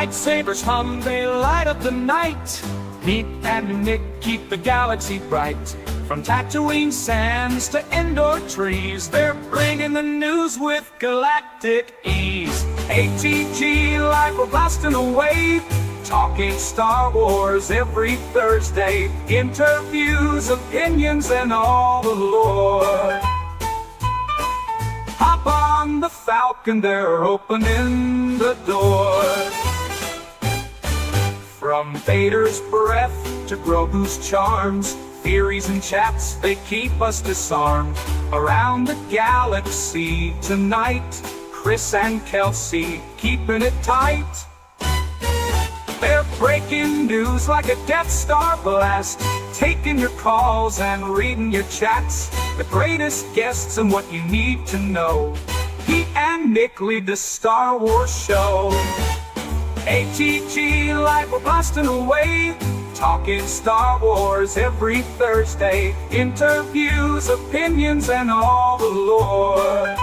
Lightsabers hum, they light up the night. Pete and Nick keep the galaxy bright. From Tatooine sands to indoor trees, they're bringing the news with galactic ease. ATGLive, we're blasting away, talking Star Wars every Thursday. Interviews, opinions, and all the lore. Hop on the Falcon, they're opening the door. From Vader's breath to Grogu's charms, theories and chats, they keep us disarmed. Around the galaxy tonight, Chris and Kelsey keeping it tight. They're breaking news like a Death Star blast, taking your calls and reading your chats. The greatest guests and what you need to know. Pete and Nick lead the Star Wars show. ATGLive, we're blasting away, talking Star Wars every Thursday. Interviews, opinions, and all the lore.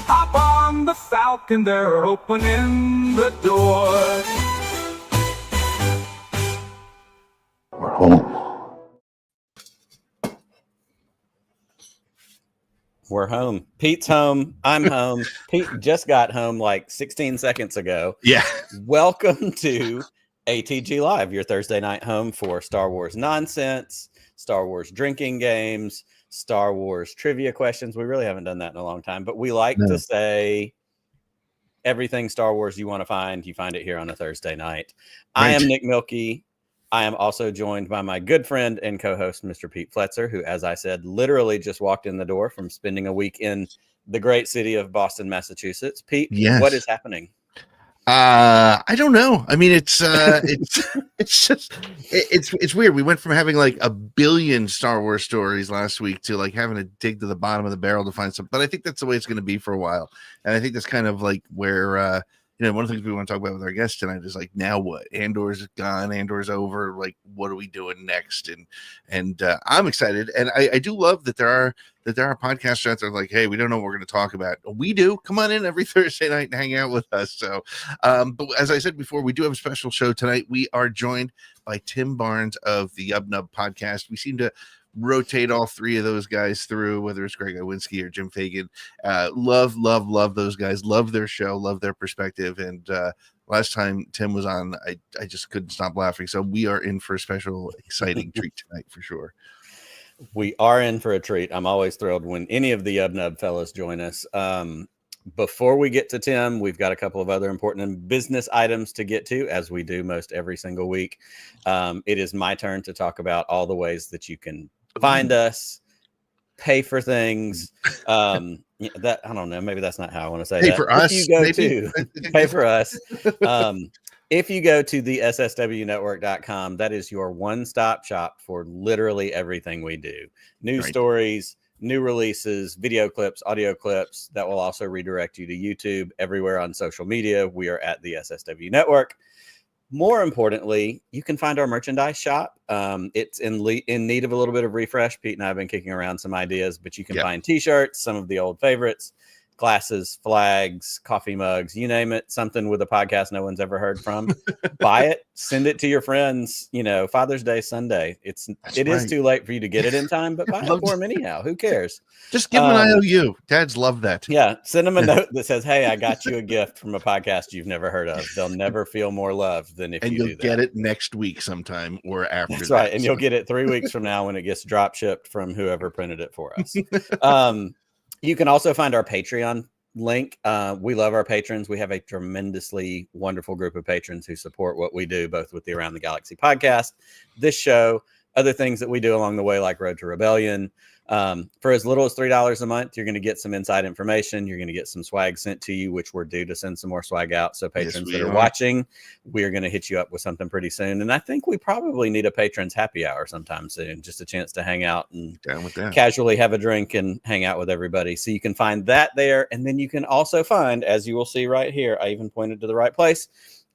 Hop on the Falcon, they're opening the door. We're home. We're home. Pete's home. I'm home. Pete just got home like 16 seconds ago. Yeah. Welcome to ATGLive, your Thursday night home for Star Wars nonsense, Star Wars drinking games, Star Wars trivia questions. We really haven't done that in a long time, but we like to say everything Star Wars you want to find, you find it here on a Thursday night. Right. I am Nick Milkey. I am also joined by my good friend and co-host, Mr. Pete Fletzer, who, as I said, literally just walked in the door from spending a week in the great city of Boston, Massachusetts. Pete, yes. What is happening? I don't know. I mean, it's weird. We went from having like a billion Star Wars stories last week to like having to dig to the bottom of the barrel to find some. But I think that's the way it's going to be for a while. And I think that's kind of like where, one of the things we want to talk about with our guests tonight is like, now what? Andor's gone, Andor's over. Like, what are we doing next? And I'm excited, and I do love that there are podcasts out there like, hey, we don't know what we're going to talk about. We do. Come on in every Thursday night and hang out with us. So, but as I said before, we do have a special show tonight. We are joined by Tim Barnes of the YubNub Podcast. We seem to rotate all three of those guys through, whether it's Greg Iwinski or Jim Fagan. Love those guys. Love their show. Love their perspective. And last time Tim was on, I just couldn't stop laughing. So we are in for a special, exciting treat tonight for sure. We are in for a treat. I'm always thrilled when any of the YubNub fellows join us. Before we get to Tim, we've got a couple of other important business items to get to, as we do most every single week. It is my turn to talk about all the ways that you can find us, pay for things. That I don't know. Maybe that's not how I want to say pay that. For us, if you go to pay for us. If you go to the sswnetwork.com, that is your one-stop shop for literally everything we do. News stories, new releases, video clips, audio clips that will also redirect you to YouTube. Everywhere on social media, we are at the SSW Network. More importantly, you can find our merchandise shop. It's in need of a little bit of refresh. Pete and I have been kicking around some ideas, but you can find t-shirts, some of the old favorites, glasses, flags, coffee mugs, you name it, something with a podcast no one's ever heard from. Buy it, send it to your friends. Father's Day Sunday. It is too late for you to get it in time, but buy it for them anyhow. Who cares? Just give them an IOU. Dads love that. Yeah, send them a note that says, "Hey, I got you a gift from a podcast you've never heard of." They'll never feel more loved than if you do that. And you'll get it next week sometime or after. That's right, and you'll get it 3 weeks from now when it gets drop shipped from whoever printed it for us. You can also find our Patreon link. We love our patrons. We have a tremendously wonderful group of patrons who support what we do, both with the Around the Galaxy podcast, this show, other things that we do along the way, like Road to Rebellion. For as little as $3 a month, you're going to get some inside information. You're going to get some swag sent to you, which we're due to send some more swag out. So patrons that are watching, we are going to hit you up with something pretty soon. And I think we probably need a patrons happy hour sometime soon, just a chance to hang out and casually have a drink and hang out with everybody. So you can find that there. And then you can also find, as you will see right here, I even pointed to the right place,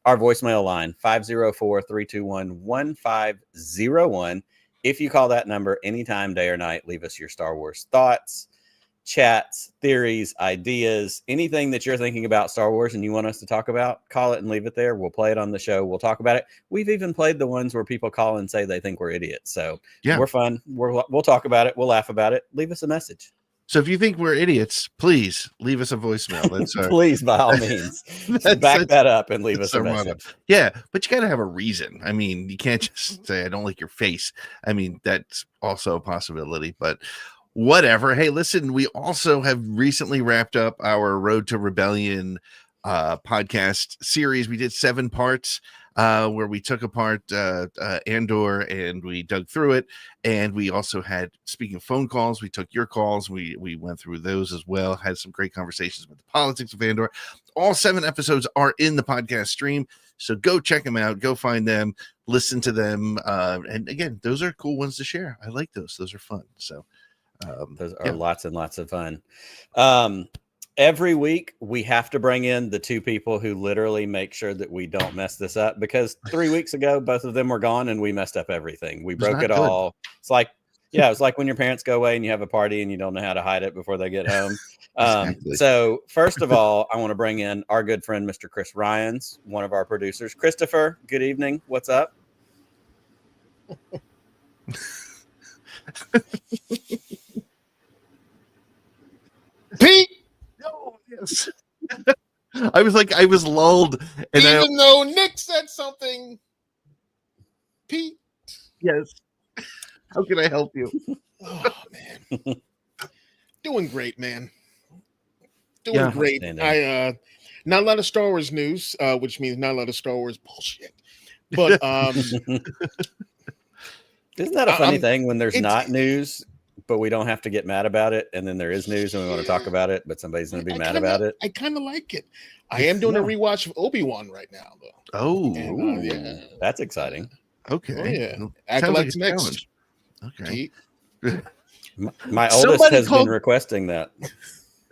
our voicemail line, 504-321-1501. If you call that number anytime, day or night, leave us your Star Wars thoughts, chats, theories, ideas, anything that you're thinking about Star Wars and you want us to talk about, call it and leave it there. We'll play it on the show. We'll talk about it. We've even played the ones where people call and say they think we're idiots. So we're fun. We'll talk about it. We'll laugh about it. Leave us a message. So if you think we're idiots, please leave us a voicemail. That's please, by all means, back that up and leave us a message. Yeah, but you got to have a reason. I mean, you can't just say, I don't like your face. I mean, that's also a possibility, but whatever. Hey, listen, we also have recently wrapped up our Road to Rebellion podcast series. We did 7 parts where we took apart Andor and we dug through it. And we also had, speaking of phone calls, we took your calls. We went through those as well, had some great conversations about the politics of Andor. All 7 episodes are in the podcast stream. So go check them out, go find them, listen to them. And again, those are cool ones to share. I like those. Those are fun. So those are lots and lots of fun. Every week we have to bring in the 2 people who literally make sure that we don't mess this up, because 3 weeks ago, both of them were gone and we messed up everything. We broke it all. It's like, it's like when your parents go away and you have a party and you don't know how to hide it before they get home. Exactly. So first of all, I want to bring in our good friend, Mr. Chris Ryans, one of our producers. Christopher, good evening. What's up? Pete. No, yes. I was lulled, and even though Nick said something, Pete. Yes. How can I help you? Oh man, doing great, man. Doing great. I not a lot of Star Wars news, which means not a lot of Star Wars bullshit. But isn't that a funny thing when there's not news? But we don't have to get mad about it, and then there is news and we want to talk about it, but somebody's going to be mad about it. I kind of like it. I am doing a rewatch of Obi-Wan right now, though. Oh, and, that's exciting. Okay. Oh, yeah. Well, Acolyte's next. Okay. My oldest has been requesting that.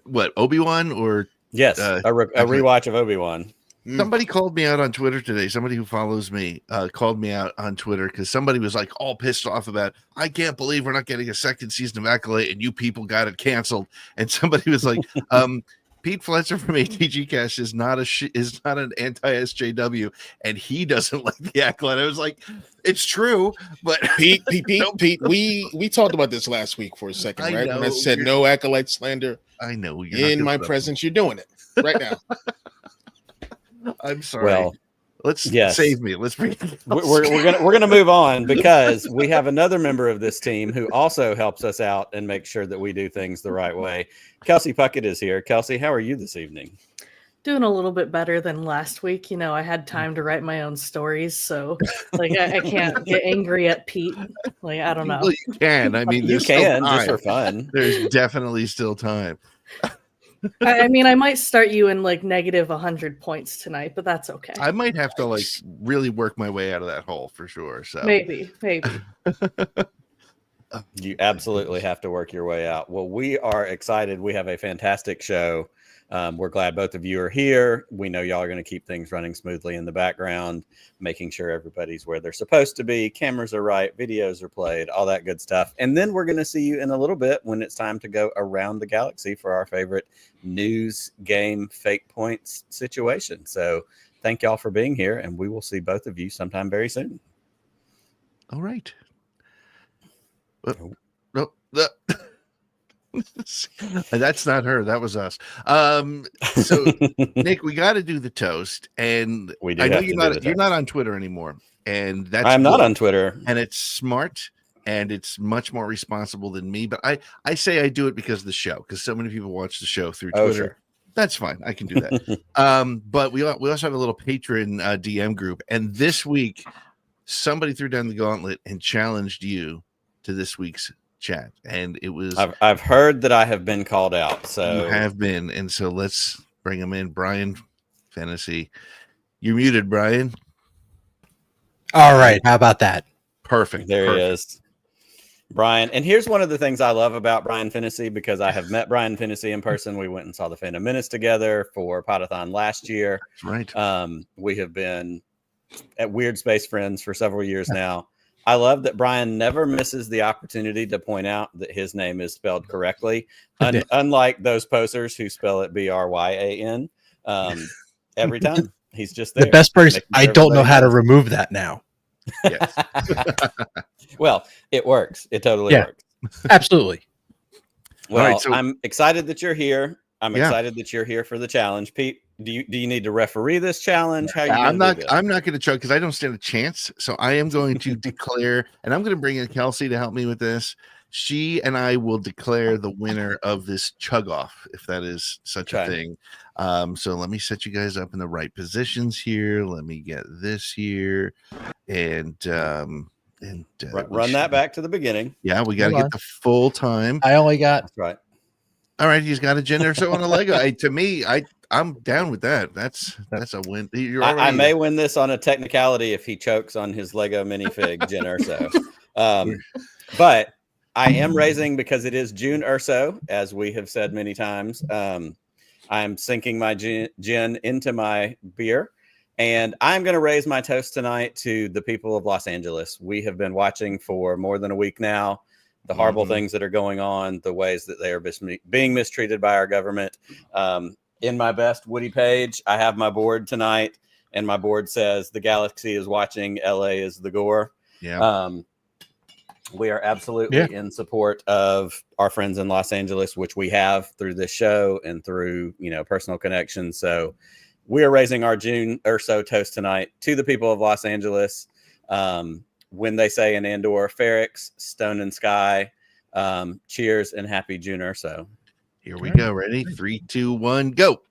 What, Obi-Wan or? Yes, a rewatch of Obi-Wan. Somebody called me out on Twitter today. Somebody who follows me called me out on Twitter because somebody was like all pissed off about, I can't believe we're not getting a second season of Acolyte and you people got it canceled. And somebody was like, Pete Fletcher from ATGcast is not an anti-SJW and he doesn't like the Acolyte. I was like, it's true, but Pete, we talked about this last week for a second, right? When I said no Acolyte slander. I know in my presence, you're doing it right now. I'm sorry. Well, let's save me. Let's bring. We're gonna move on because we have another member of this team who also helps us out and makes sure that we do things the right way. Kelsey Puckett is here. Kelsey, how are you this evening? Doing a little bit better than last week. You know, I had time to write my own stories, so like I can't get angry at Pete. Like I don't know. Well, you can. I mean, you can just for fun. There's definitely still time. I mean, I might start you in like negative 100 points tonight, but that's okay. I might have to like really work my way out of that hole for sure. So maybe. You absolutely have to work your way out. Well, we are excited. We have a fantastic show. We're glad both of you are here. We know y'all are going to keep things running smoothly in the background, making sure everybody's where they're supposed to be. Cameras are right, videos are played, all that good stuff. And then we're going to see you in a little bit when it's time to go around the galaxy for our favorite news game fake points situation. So thank y'all for being here, and we will see both of you sometime very soon. All right. That's not her. That was us. So Nick, we got to do the toast, and I know you're not on Twitter anymore, and I'm not on Twitter, and it's smart and it's much more responsible than me. But I say I do it because of the show, because so many people watch the show through Twitter. Sure. That's fine. I can do that. But we also have a little patron DM group, and this week somebody threw down the gauntlet and challenged you to this week's chat, and it was I've heard that I have been called out, so you have been, and so let's bring him in. Brian Fantasy, you're muted, Brian. All right, how about that? Perfect. He is, Brian. And here's one of the things I love about Brian Fantasy, because I have met Brian Fantasy in person. We went and saw the Phantom Menace together for Podathon last year. That's right. We have been at Weird Space friends for several years now. I love that Brian never misses the opportunity to point out that his name is spelled correctly, unlike those posters who spell it Bryan. Every time he's just there. The best person. I don't know how to remove that now. Yes. Well, it works. It totally works. Absolutely. Well, All right, so, I'm excited that you're here. I'm excited that you're here for the challenge. Pete, do you need to referee this challenge? How you I'm not going to chug because I don't stand a chance. So I am going to declare, and I'm going to bring in Kelsey to help me with this. She and I will declare the winner of this chug off, if that is such a thing. So let me set you guys up in the right positions here. Let me get this here, and run that back to the beginning. Yeah, we got to get the full time. I only got. That's right. All right, he's got a Jen Urso on a Lego. To me, I'm down with that. That's a win. I may win this on a technicality if he chokes on his Lego minifig Jen Urso. But I am raising because it is June Urso, as we have said many times. I'm sinking my gin into my beer, and I'm going to raise my toast tonight to the people of Los Angeles. We have been watching for more than a week now. The horrible things that are going on, the ways that they are being mistreated by our government. In my best Woody page, I have my board tonight, and my board says the galaxy is watching, LA is the gore. Yeah. We are absolutely in support of our friends in Los Angeles, which we have through this show and through, personal connections. So we are raising our June Urso toast tonight to the people of Los Angeles. When they say in Andor, Ferrix, Stone and Sky, cheers and happy June Urso. Here we go. Ready? 3, 2, 1, go.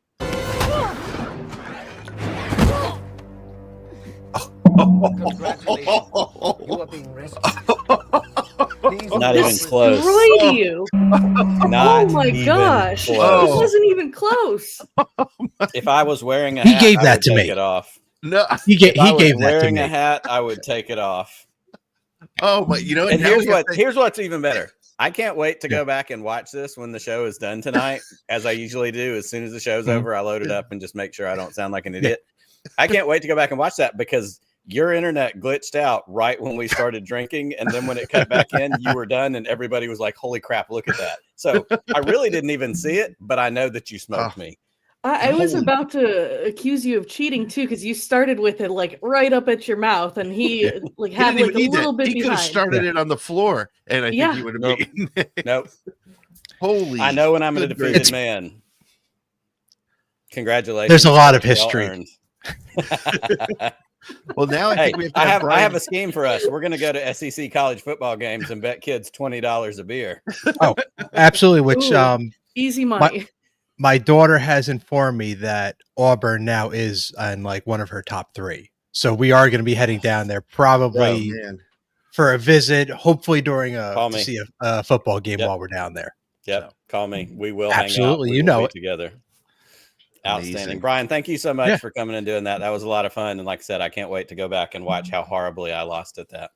Congratulations. You are being rescued. Not even close. Destroyed you. Not Oh my gosh. close. It wasn't even close. If I was wearing a He hat, gave I that would to take me. it off. No. He If I was gave that to wearing me. a hat, I would take it off. Oh my! And here's what's even better. I can't wait to go back and watch this when the show is done tonight, as I usually do. As soon as the show's over, I load it up and just make sure I don't sound like an idiot. I can't wait to go back and watch that because your internet glitched out right when we started drinking, and then when it cut back in, you were done, and everybody was like, "Holy crap, look at that!" So I really didn't even see it, but I know that you smoked me. I was about to accuse you of cheating too, because you started with it like right up at your mouth, and he had like a little bit He could have behind. started it on the floor, and I think he would have beaten it. Nope. Holy! I know when I'm a good defeated gracious. man. Congratulations. There's a lot of Well history. earned. Well, now I Hey, think we have to I have a scheme for us. We're going to go to SEC college football games and bet kids $20 a beer. Oh, absolutely. Which Ooh. Easy money. my daughter has informed me that Auburn now is in like one of her top 3. So we are going to be heading down there probably for a visit, hopefully during to see a football game while we're down there. Yep. So. Call me. We will Absolutely. hang out. You know be it. together. Outstanding. Amazing. Brian, thank you so much for coming and doing that. That was a lot of fun. And like I said, I can't wait to go back and watch how horribly I lost at that.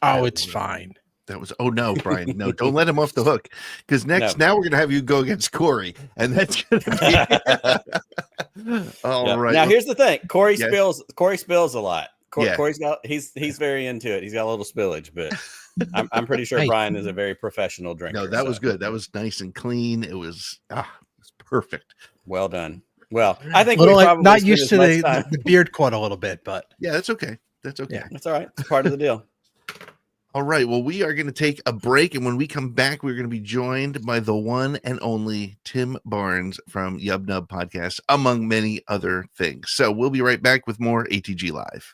Oh, it's fine. That was no, Brian. No, don't let him off the hook. Because now we're gonna have you go against Corey, and that's gonna be all right. Now here's the thing: Corey spills a lot. Corey's got he's very into it. He's got a little spillage, but I'm pretty sure Brian is a very professional drinker. No, that was good. That was nice and clean. It was perfect. Well done. Well, I think we're probably not used to the beard caught a little bit, but yeah, that's okay. That's okay. Yeah. That's all right. It's part of the deal. All right. Well, we are going to take a break, and when we come back, we're going to be joined by the one and only Tim Barnes from YubNub Podcast, among many other things. So we'll be right back with more ATG Live.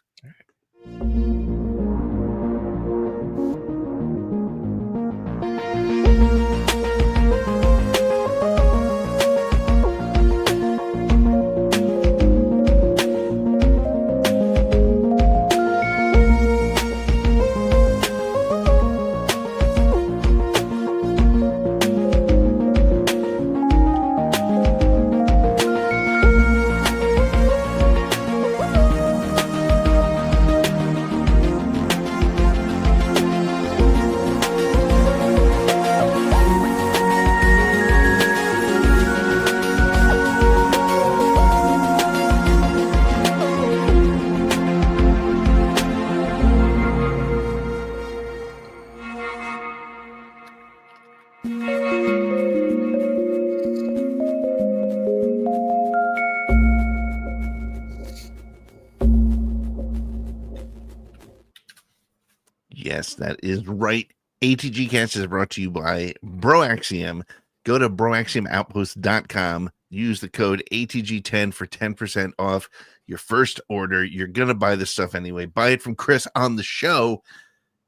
Yes, that is right. ATG Cast is brought to you by Broaxium. Go to broaxiumoutpost.com. Use the code ATG10 for 10% off your first order. You're going to buy this stuff anyway. Buy it from Chris on the show.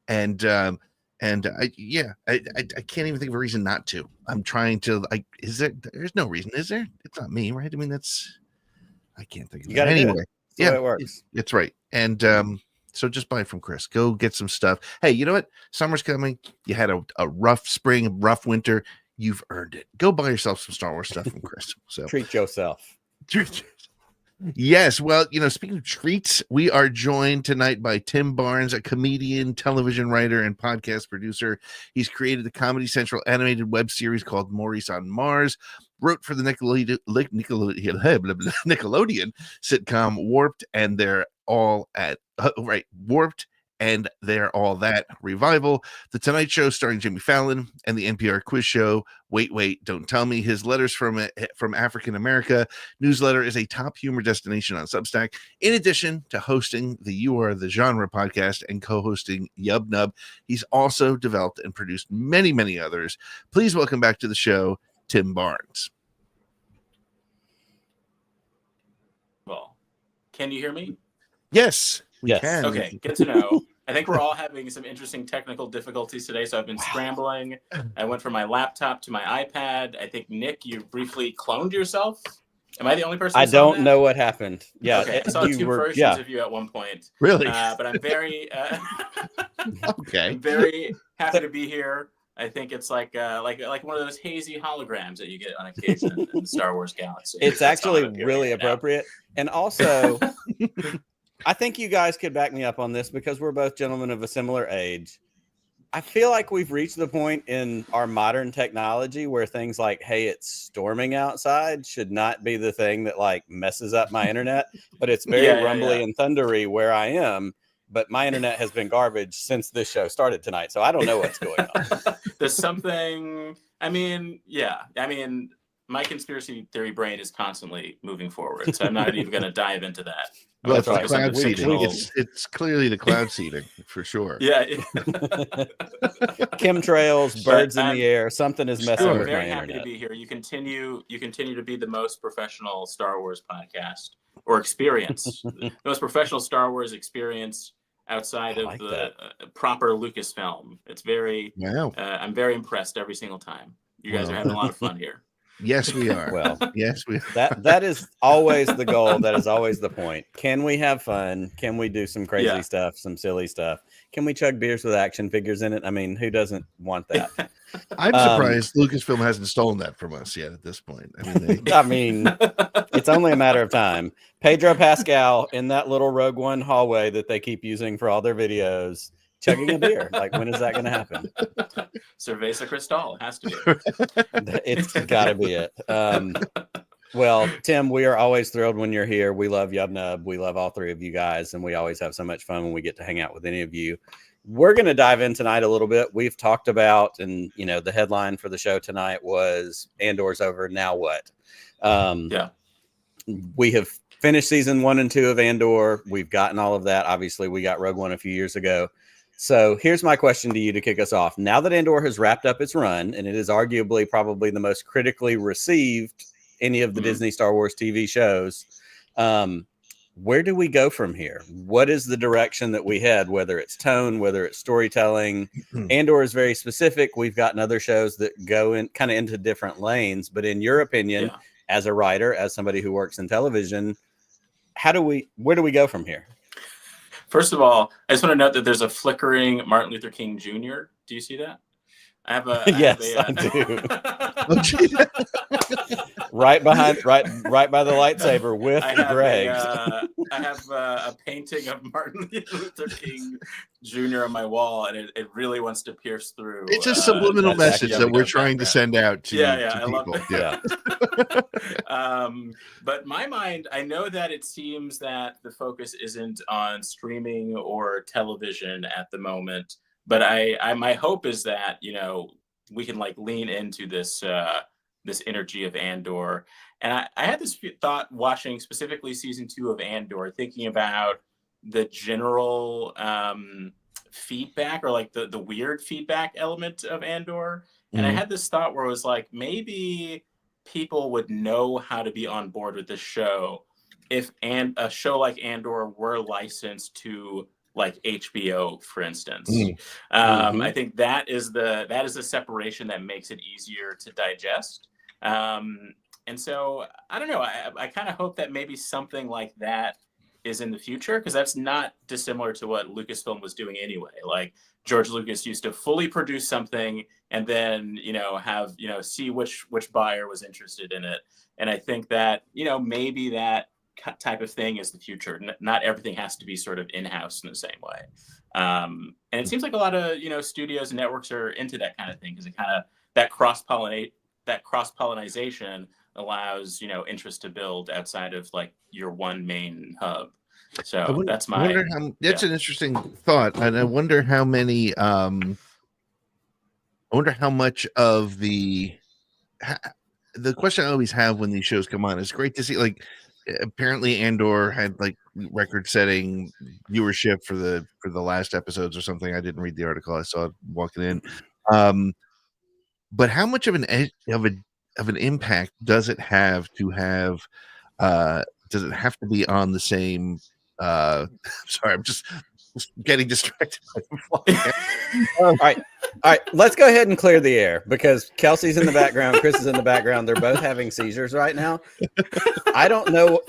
And I can't even think of a reason not to. I'm trying to, there's no reason, is there? It's not me, right? I mean, I can't think of it. Anyway. Yeah, it works. It's right. And so just buy it from Chris. Go get some stuff. Hey, you know what? Summer's coming. You had a rough spring, a rough winter. You've earned it. Go buy yourself some Star Wars stuff from Chris. So treat yourself. Yes. Well, speaking of treats, we are joined tonight by Tim Barnes, a comedian, television writer, and podcast producer. He's created the Comedy Central animated web series called Maurice on Mars, wrote for the Nickelodeon sitcom Warped, and they're all at Warped, and They're All That revival, The Tonight Show starring Jimmy Fallon, and the NPR quiz show Wait, Don't Tell Me. His Letters from African America newsletter is a top humor destination on Substack, in addition to hosting the You Are the Genre podcast and co-hosting Yub Nub. He's also developed and produced many, many others. Please welcome back to the show, Tim Barnes. Well, can you hear me? Yes, we yes. can. Okay, good to know. I think we're all having some interesting technical difficulties today, so I've been scrambling. I went from my laptop to my iPad. I think, Nick, you briefly cloned yourself. Am I the only person? I don't know what happened. Yeah, okay. I saw two versions of you at one point. Really? But I'm very, okay. I'm very happy to be here. I think it's like one of those hazy holograms that you get on occasion in the Star Wars galaxy. It's actually really appropriate, and also. I think you guys could back me up on this because we're both gentlemen of a similar age. I feel like we've reached the point in our modern technology where things like, hey, it's storming outside should not be the thing that messes up my internet, but it's very rumbly and thundery where I am. But my internet has been garbage since this show started tonight. So I don't know what's going on. There's something, my conspiracy theory brain is constantly moving forward. So I'm not even going to dive into that. Well, it's the cloud seeding. It's clearly the cloud seeding for sure. Yeah. Chemtrails, birds in the air, something is messing with my internet. I'm very happy to be here. You continue to be the most professional Star Wars podcast or experience, the most professional Star Wars experience outside of the proper Lucasfilm. It's very, I'm very impressed every single time. You guys are having a lot of fun here. Yes, we are. Well, yes, we are. That is always the goal. That is always the point. Can we have fun? Can we do some crazy stuff, some silly stuff? Can we chug beers with action figures in it? I mean, who doesn't want that? I'm surprised Lucasfilm hasn't stolen that from us yet at this point. I mean, it's only a matter of time. Pedro Pascal in that little Rogue One hallway that they keep using for all their videos, chugging a beer. When is that going to happen? Cerveza Cristal has to be. It's got to be it. Well, Tim, we are always thrilled when you're here. We love Yub Nub. We love all three of you guys, and we always have so much fun when we get to hang out with any of you. We're going to dive in tonight a little bit. We've talked about, and the headline for the show tonight was Andor's over. Now what? We have finished season 1 and 2 of Andor. We've gotten all of that. Obviously, we got Rogue One a few years ago. So here's my question to you to kick us off. Now that Andor has wrapped up its run, and it is arguably probably the most critically received any of the Disney Star Wars TV shows, where do we go from here? What is the direction that we head, whether it's tone, whether it's storytelling? Andor is very specific. We've gotten other shows that go in kind of into different lanes. But in your opinion, as a writer, as somebody who works in television, where do we go from here? First of all, I just want to note that there's a flickering Martin Luther King Jr. Do you see that? I have a I do. right by the lightsaber with Greg. I have a painting of Martin Luther King Jr. on my wall, and it really wants to pierce through. It's a subliminal message that we're trying to send out to I people. Love it. But my mind, I know that it seems that the focus isn't on streaming or television at the moment. But my hope is that, we can lean into this this energy of Andor. And I had this thought watching specifically season 2 of Andor, thinking about the general feedback, or like the weird feedback element of Andor. And I had this thought where it was like, maybe people would know how to be on board with this show if a show like Andor were licensed to like HBO, for instance. I think that is the separation that makes it easier to digest. And so I don't know. I kind of hope that maybe something like that is in the future, because that's not dissimilar to what Lucasfilm was doing anyway. Like George Lucas used to fully produce something and then, have, see which buyer was interested in it. And I think that, maybe that type of thing is the future. Not everything has to be sort of in-house in the same way. And it seems like a lot of, studios and networks are into that kind of thing, because it kind of, that cross-pollination allows, interest to build outside of like your one main hub. So that's an interesting thought. And I wonder how many, I wonder how much of the question I always have when these shows come on, it's great to see, like, apparently Andor had like record-setting viewership for the last episodes or something. I didn't read the article. I saw it walking in. But how much of an impact does it have to have? Does it have to be on the same? Sorry, I'm just getting distracted. All right. Let's go ahead and clear the air, because Kelsey's in the background, Chris is in the background. They're both having seizures right now. I don't know.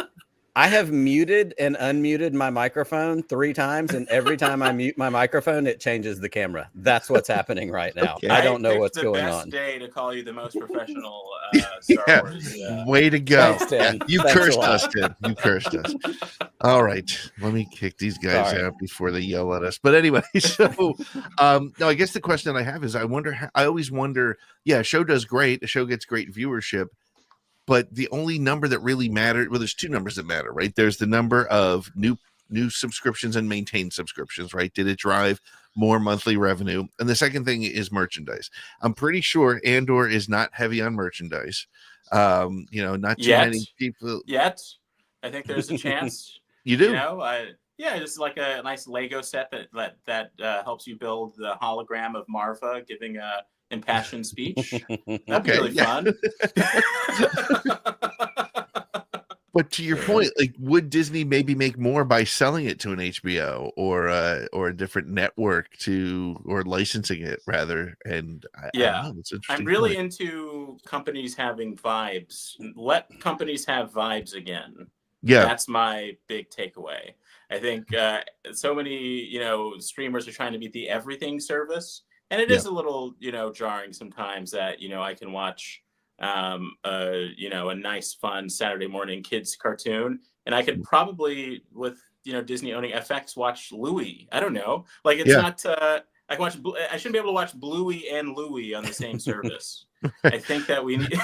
I have muted and unmuted my microphone 3 times, and every time I mute my microphone, it changes the camera. That's what's happening right now. Okay. I don't know what's going on. The best day to call you the most professional Star Wars. Way to go. Thanks, you cursed us, Tim. You cursed us. All right. Let me kick these guys out before they yell at us. But anyway, so no, I guess the question that I have is, I always wonder, a show does great. The show gets great viewership. But the only number that really mattered, well, there's 2 numbers that matter, right? There's the number of new subscriptions and maintained subscriptions, right? Did it drive more monthly revenue? And the second thing is merchandise. I'm pretty sure Andor is not heavy on merchandise. Not too many people yet. I think there's a chance. You do? Just like a nice Lego set that helps you build the hologram of Marva giving a impassioned speech. That'd be really fun. But to your point, like, would Disney maybe make more by selling it to an HBO or a different network or licensing it rather? And I don't know, it's interesting. I'm really into companies having vibes. Let companies have vibes again. Yeah, that's my big takeaway. I think so many streamers are trying to be the everything service. And it is a little, jarring sometimes that, I can watch, a nice, fun Saturday morning kids cartoon, and I could probably, with, Disney owning FX, watch Louie. I don't know. Like, it's not, I shouldn't be able to watch Bluey and Louie on the same service. I think that we need.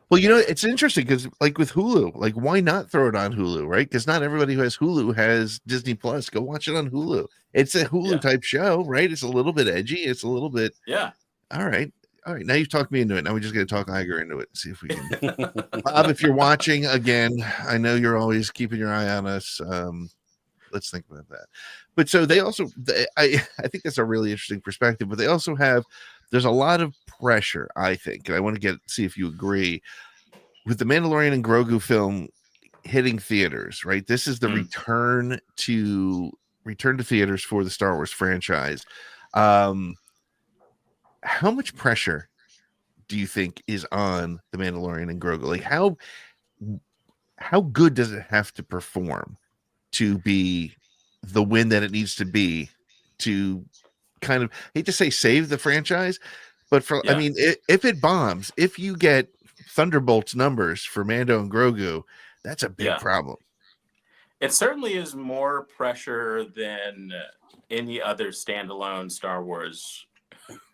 Well, it's interesting because, like, with Hulu, like, why not throw it on Hulu, right? Because not everybody who has Hulu has Disney Plus. Go watch it on Hulu. It's a Hulu type show, right? It's a little bit edgy. It's a little bit. Yeah. All right. Now you've talked me into it. Now we're just going to talk Iger into it and see if we can. Bob, if you're watching again, I know you're always keeping your eye on us. Let's think about that. But so they also, I think that's a really interesting perspective, but they also there's a lot of pressure, I think, and I want to see if you agree, with the Mandalorian and Grogu film hitting theaters, right? This is the return to theaters for the Star Wars franchise. How much pressure do you think is on the Mandalorian and Grogu? Like, how good does it have to perform to be the win that it needs to be to kind of, hate to say save the franchise, but I mean, if it bombs, if you get Thunderbolts numbers for Mando and Grogu, that's a big problem. It certainly is more pressure than any other standalone Star Wars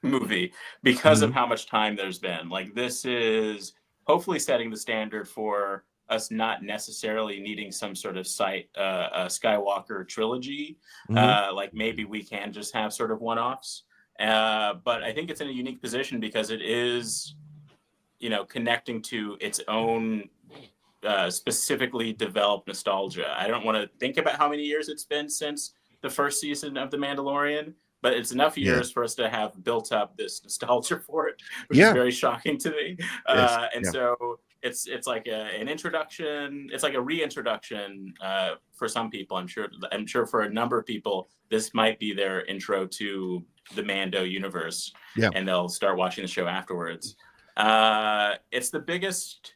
movie because of how much time there's been. Like, this is hopefully setting the standard for us not necessarily needing some sort of a Skywalker trilogy. Like, maybe we can just have sort of one-offs. But I think it's in a unique position because it is, connecting to its own specifically developed nostalgia. I don't want to think about how many years it's been since the first season of The Mandalorian, but it's enough years for us to have built up this nostalgia for it, which is very shocking to me. So it's like an introduction. It's like a reintroduction for some people. I'm sure for a number of people, this might be their intro to the Mando universe, and they'll start watching the show afterwards. It's the biggest,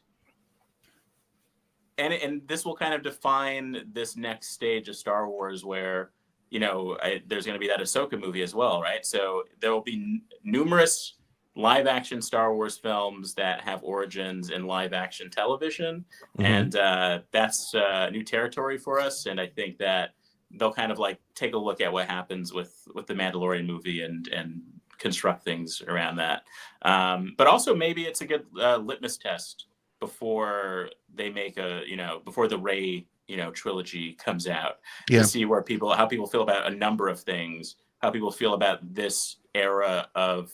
and this will kind of define this next stage of Star Wars, where there's going to be that Ahsoka movie as well, right? So there will be numerous live action Star Wars films that have origins in live action television. And that's new territory for us. And I think that they'll kind of like take a look at what happens with the Mandalorian movie and construct things around that. But also maybe it's a good litmus test before they make before the Rey, trilogy comes out, to see how people feel about a number of things, how people feel about this era of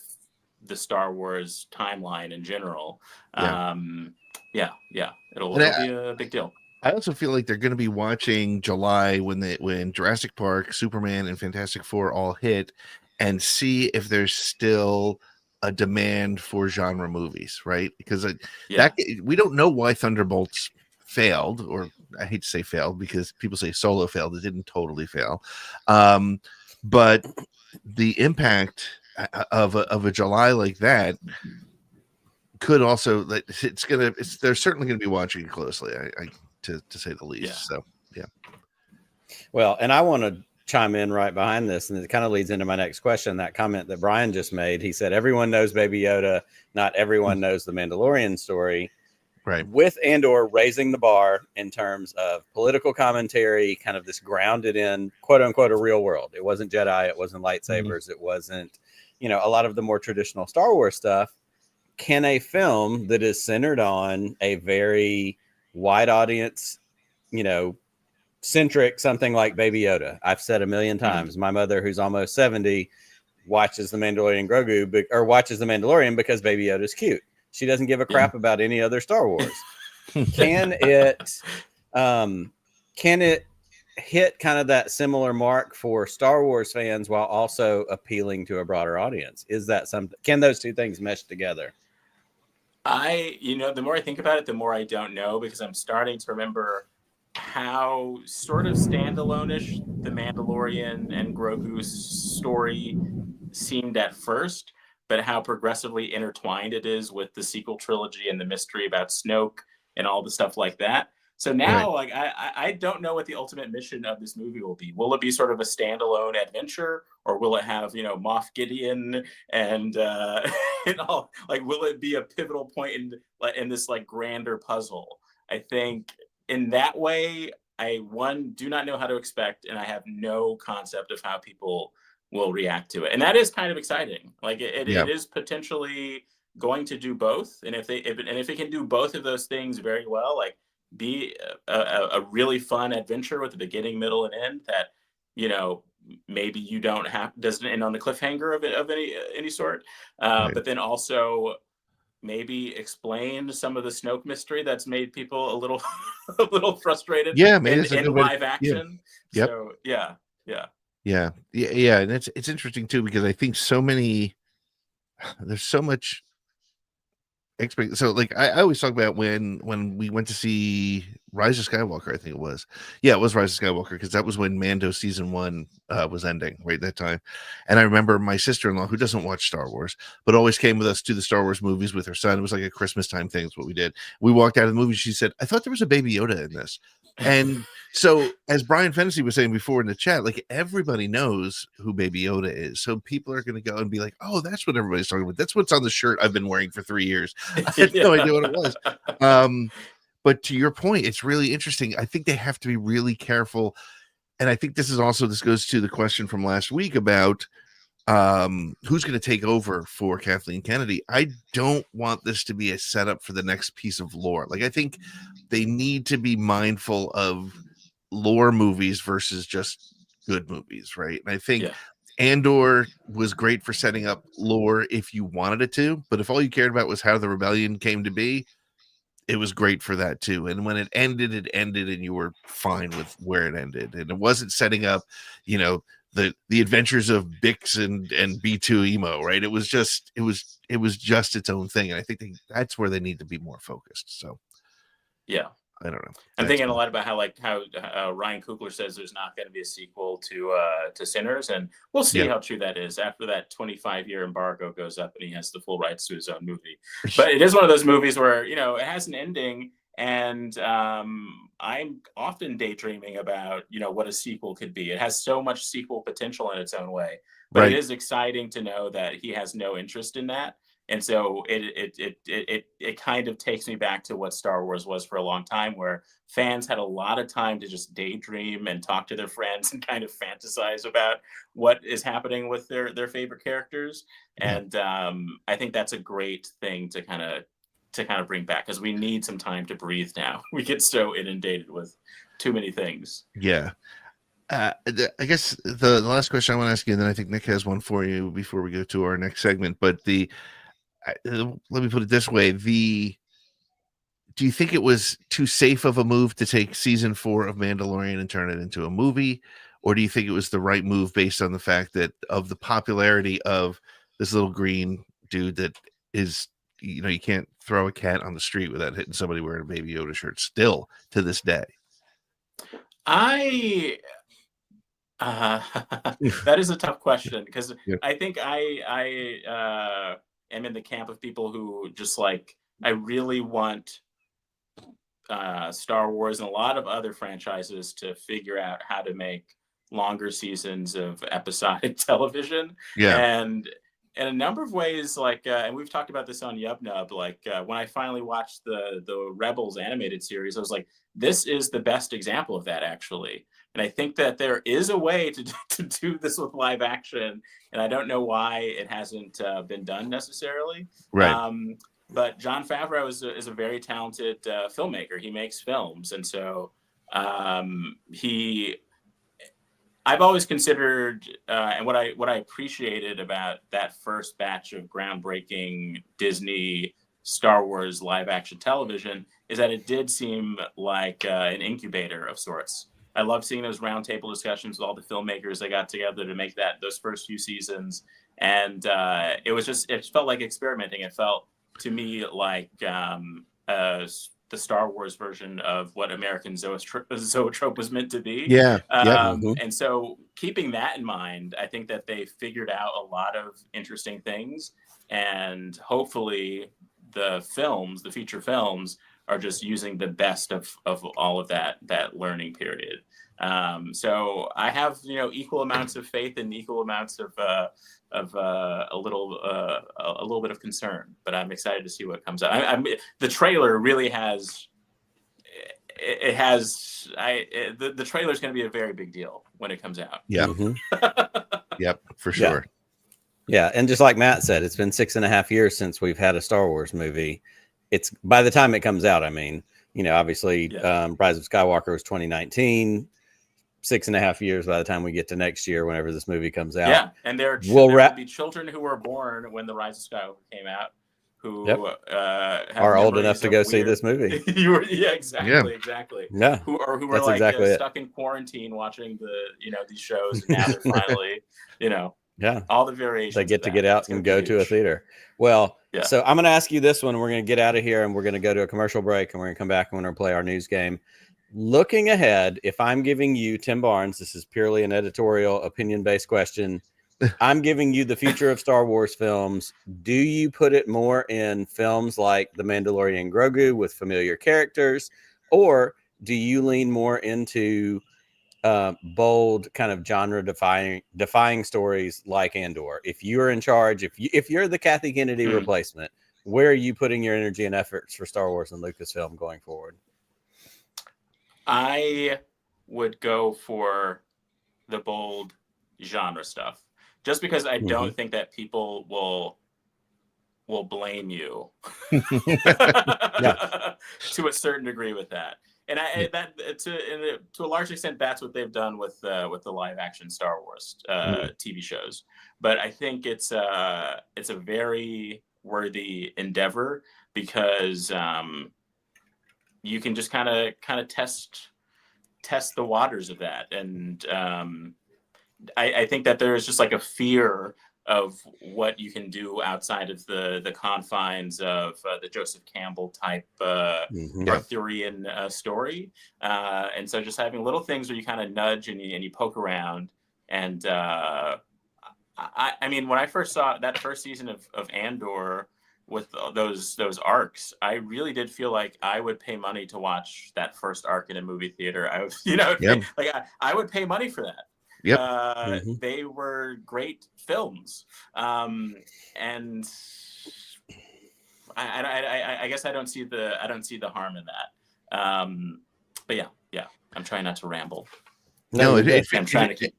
the Star Wars timeline in general. It'll be a big deal. I also feel like they're going to be watching July when Jurassic Park, Superman, and Fantastic Four all hit, and see if there's still a demand for genre movies, right? Because we don't know why Thunderbolts failed, or I hate to say failed because people say Solo failed. It didn't totally fail, but the impact of a July like that could also they're certainly going to be watching it closely, to say the least. So well, and I want to chime in right behind this, and it kind of leads into my next question. That comment that Brian just made, he said everyone knows Baby Yoda, not everyone knows the Mandalorian story. Right. With Andor raising the bar in terms of political commentary, kind of this grounded in quote unquote a real world. It wasn't Jedi, it wasn't lightsabers, it wasn't a lot of the more traditional Star Wars stuff. Can a film that is centered on a very wide audience, centric, something like Baby Yoda? I've said a million times, my mother, who's almost 70, watches the Mandalorian or watches the Mandalorian because Baby Yoda is cute. She doesn't give a crap about any other Star Wars. Can it hit kind of that similar mark for Star Wars fans while also appealing to a broader audience? Is that something? Can those two things mesh together? The more I think about it, the more I don't know, because I'm starting to remember how sort of standalone-ish the Mandalorian and Grogu's story seemed at first, but how progressively intertwined it is with the sequel trilogy and the mystery about Snoke and all the stuff like that. So now, I don't know what the ultimate mission of this movie will be. Will it be sort of a standalone adventure, or will it have, Moff Gideon and all? Like, will it be a pivotal point in this like grander puzzle? I think in that way, I do not know how to expect, and I have no concept of how people will react to it, and that is kind of exciting. Like it is potentially going to do both, and if it can do both of those things very well, like be a really fun adventure with a beginning, middle, and end that maybe you doesn't end on the cliffhanger of any sort, but then also maybe explain some of the Snoke mystery that's made people a little frustrated. In live action. So and it's interesting too, because I think there's so much expect. So like I always talk about when we went to see Rise of Skywalker, I think it was Rise of Skywalker, because that was when Mando season 1 was ending right at that time. And I remember my sister-in-law, who doesn't watch Star Wars but always came with us to the Star Wars movies with her son. It was like a Christmas time thing, is what we did. We walked out of the movie, she said, I thought there was a Baby Yoda in this. And so, as Brian Fennessy was saying before in the chat, like everybody knows who Baby Yoda is. So people are going to go and be like, oh, that's what everybody's talking about. That's what's on the shirt I've been wearing for 3 years. I had no idea what it was. But to your point, it's really interesting. I think they have to be really careful. And I think this goes to the question from last week about who's going to take over for Kathleen Kennedy. I don't want this to be a setup for the next piece of lore. Like, I think they need to be mindful of lore movies versus just good movies, right? And I think Andor was great for setting up lore if you wanted it to, but if all you cared about was how the rebellion came to be, great for that too. And when it ended, and you were fine with where it ended, and it wasn't setting up, the adventures of Bix and B2 Emo, right? It was just its own thing. And I think that's where they need to be more focused. So yeah, I don't know. I'm thinking a lot about how Ryan Coogler says there's not going to be a sequel to Sinners, and we'll see how true that is after that 25-year embargo goes up and he has the full rights to his own movie. But it is one of those movies where it has an ending, and I'm often daydreaming about what a sequel could be. It has so much sequel potential in its own way, but it is exciting to know that he has no interest in that. And so it kind of takes me back to what Star Wars was for a long time, where fans had a lot of time to just daydream and talk to their friends and kind of fantasize about what is happening with their favorite characters. And I think that's a great thing to kind of bring back, because we need some time to breathe now. We get so inundated with too many things. Yeah. I guess the last question I want to ask you, and then I think Nick has one for you before we go to our next segment, but let me put it this way. Do you think it was too safe of a move to take season 4 of Mandalorian and turn it into a movie? Or do you think it was the right move based on the fact that of the popularity of this little green dude that is, you can't throw a cat on the street without hitting somebody wearing a Baby Yoda shirt still to this day? That is a tough question, because I think I am in the camp of people who just I really want Star Wars and a lot of other franchises to figure out how to make longer seasons of episodic television. And in a number of ways, and we've talked about this on Yub Nub, when I finally watched the Rebels animated series, I was like, this is the best example of that, actually. And I think that there is a way to do this with live action, and I don't know why it hasn't been done necessarily. Right. But Jon Favreau is a very talented filmmaker. He makes films, and so I've always considered, and what I appreciated about that first batch of groundbreaking Disney Star Wars live action television is that it did seem like an incubator of sorts. I love seeing those roundtable discussions with all the filmmakers that got together to make those first few seasons, and it felt like experimenting. It felt to me like the Star Wars version of what American Zoetrope was meant to be. And so keeping that in mind, I think that they figured out a lot of interesting things, and hopefully the feature films are just using the best of all of that learning period. So I have equal amounts of faith and equal amounts of a little bit of concern, but I'm excited to see what comes out. The trailer really has. The trailer is going to be a very big deal when it comes out. Yeah. Yep, for sure. Yeah, and just like Matt said, it's been 6.5 years since we've had a Star Wars movie. It's by the time it comes out, obviously, Rise of Skywalker was 2019. 6.5 years by the time we get to next year, whenever this movie comes out. Yeah, and there will be children who were born when the Rise of Skywalker came out who are old enough to go see this movie. Exactly. Yeah, who were stuck in quarantine watching these shows, and now they're finally, all the variations. They get to get out and go to a theater. Well, so I'm going to ask you this one. We're going to get out of here, and we're going to go to a commercial break, and we're going to come back and we're going to play our news game. Looking ahead, if I'm giving you, Tim Barnes, this is purely an editorial opinion-based question. I'm giving you the future of Star Wars films. Do you put it more in films like The Mandalorian Grogu with familiar characters, or do you lean more into bold kind of genre defying stories like Andor? If you're in charge, if you're the Kathy Kennedy replacement, where are you putting your energy and efforts for Star Wars and Lucasfilm going forward? I would go for the bold genre stuff, just because I don't think that people will blame you to a certain degree with that. And to a large extent, that's what they've done with the live action Star Wars TV shows. But I think it's a very worthy endeavor, because you can just kind of test the waters of that. And I think that there is just like a fear of what you can do outside of the confines of the Joseph Campbell type Arthurian story. And so just having little things where you kind of nudge and you poke around. And I mean, when I first saw that first season of Andor with those arcs, I really did feel like I would pay money to watch that first arc in a movie theater. I was, I would pay money for that. Yep. They were great films, and I guess I don't see the harm in that. But yeah, I'm trying not to ramble. No, I'm trying to keep.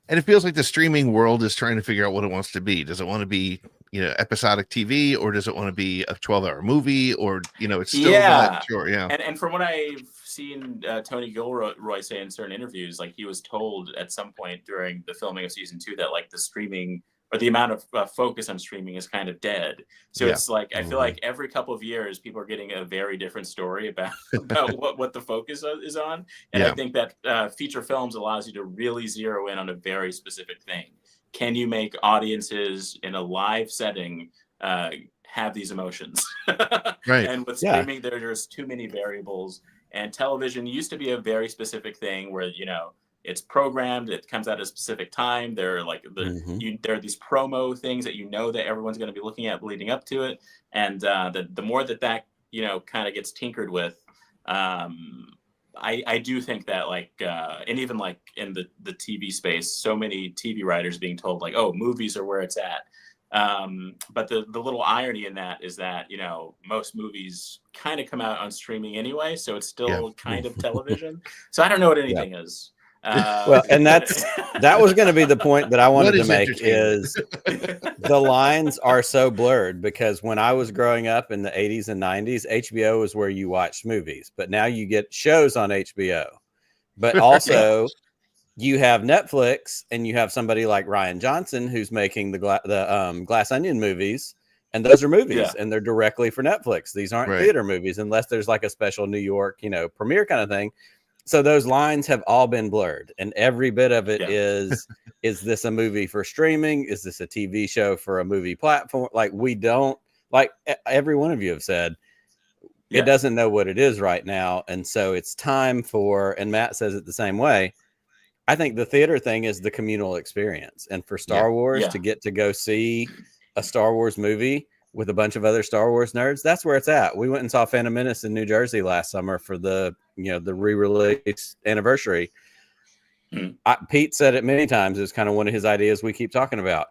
And it feels like the streaming world is trying to figure out what it wants to be. Does it want to be, episodic TV, or does it want to be a 12-hour movie, or it's still not sure. Yeah. And from what I've seen Tony Gilroy say in certain interviews, like he was told at some point during the filming of season 2 that like the streaming or the amount of focus on streaming is kind of dead. So it's like, I feel like every couple of years people are getting a very different story about what the focus is on. And I think that feature films allows you to really zero in on a very specific thing. Can you make audiences in a live setting have these emotions? Right. And with streaming, there's too many variables. And television used to be a very specific thing where, it's programmed, it comes out at a specific time. There are like there are these promo things that that everyone's going to be looking at leading up to it. And the more that kind of gets tinkered with, I do think that and even like in the TV space, so many TV writers being told like, oh, movies are where it's at. But the little irony in that is that, most movies kind of come out on streaming anyway. So it's still kind of television. So I don't know what anything is. Well, and that was going to be the point that I wanted to make is the lines are so blurred, because when I was growing up in the 80s and 90s, HBO was where you watched movies, but now you get shows on HBO, but also you have Netflix and you have somebody like Rian Johnson who's making the Glass Onion movies, and those are movies and they're directly for Netflix. These aren't theater movies unless there's like a special New York, premiere kind of thing. So those lines have all been blurred, and every bit of it is this a movie for streaming? Is this a TV show for a movie platform? Like, we don't, like every one of you have said, it doesn't know what it is right now. And so it's time for, and Matt says it the same way, I think the theater thing is the communal experience. And for Star Wars to get to go see a Star Wars movie with a bunch of other Star Wars nerds, that's where it's at. We went and saw Phantom Menace in New Jersey last summer for the re-release anniversary. Pete said it many times. It's kind of one of his ideas we keep talking about.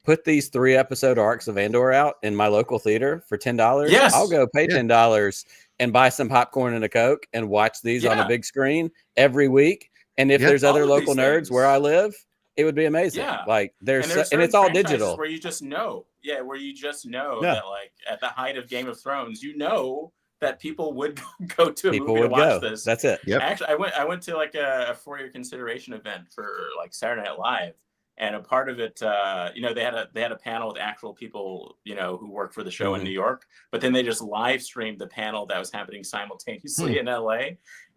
Put these 3-episode arcs of Andor out in my local theater for $10. Yes. I'll go pay $10 and buy some popcorn and a Coke and watch these on a big screen every week. And if there's other local nerds where I live, it would be amazing. Yeah. Like and it's all digital. Where you just know. Yeah, where you just know that like at the height of Game of Thrones, that people would go to a movie to watch this. That's it. Yep. Actually, I went to like a For Your Consideration event for like Saturday Night Live, and a part of it, they had a panel with actual people, who work for the show in New York, but then they just live streamed the panel that was happening simultaneously in LA,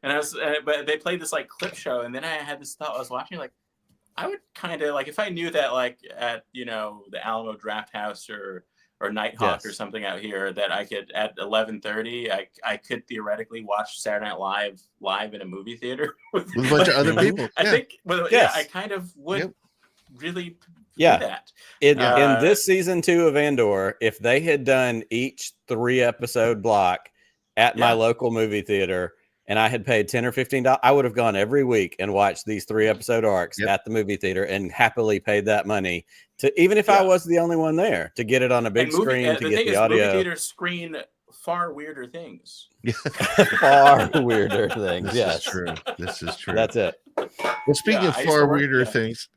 and but they played this like clip show, and then I had this thought I was watching like, I would kind of like if I knew that like at the Alamo Draft House or Nighthawk or something out here that I could at 11:30 I could theoretically watch Saturday Night Live in a movie theater with a bunch of other people. I think I kind of would really do that. In this season 2 of Andor, if they had done each 3-episode block at my local movie theater, and I had paid $10 or $15, I would have gone every week and watched these 3-episode arcs at the movie theater and happily paid that money to, even if I was the only one there, to get it on a big screen to get the audio. Movie theaters screen far weirder things. Far weirder things. Yes, this is true. That's it. Well, speaking of far weirder things,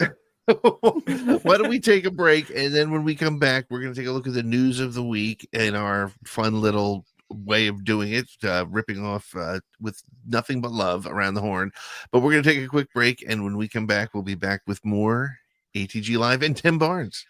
why don't we take a break, and then when we come back, we're going to take a look at the news of the week and our fun little way of doing it, ripping off with nothing but love around the horn. But we're going to take a quick break, and when we come back, we'll be back with more ATGLive and Tim Barnes.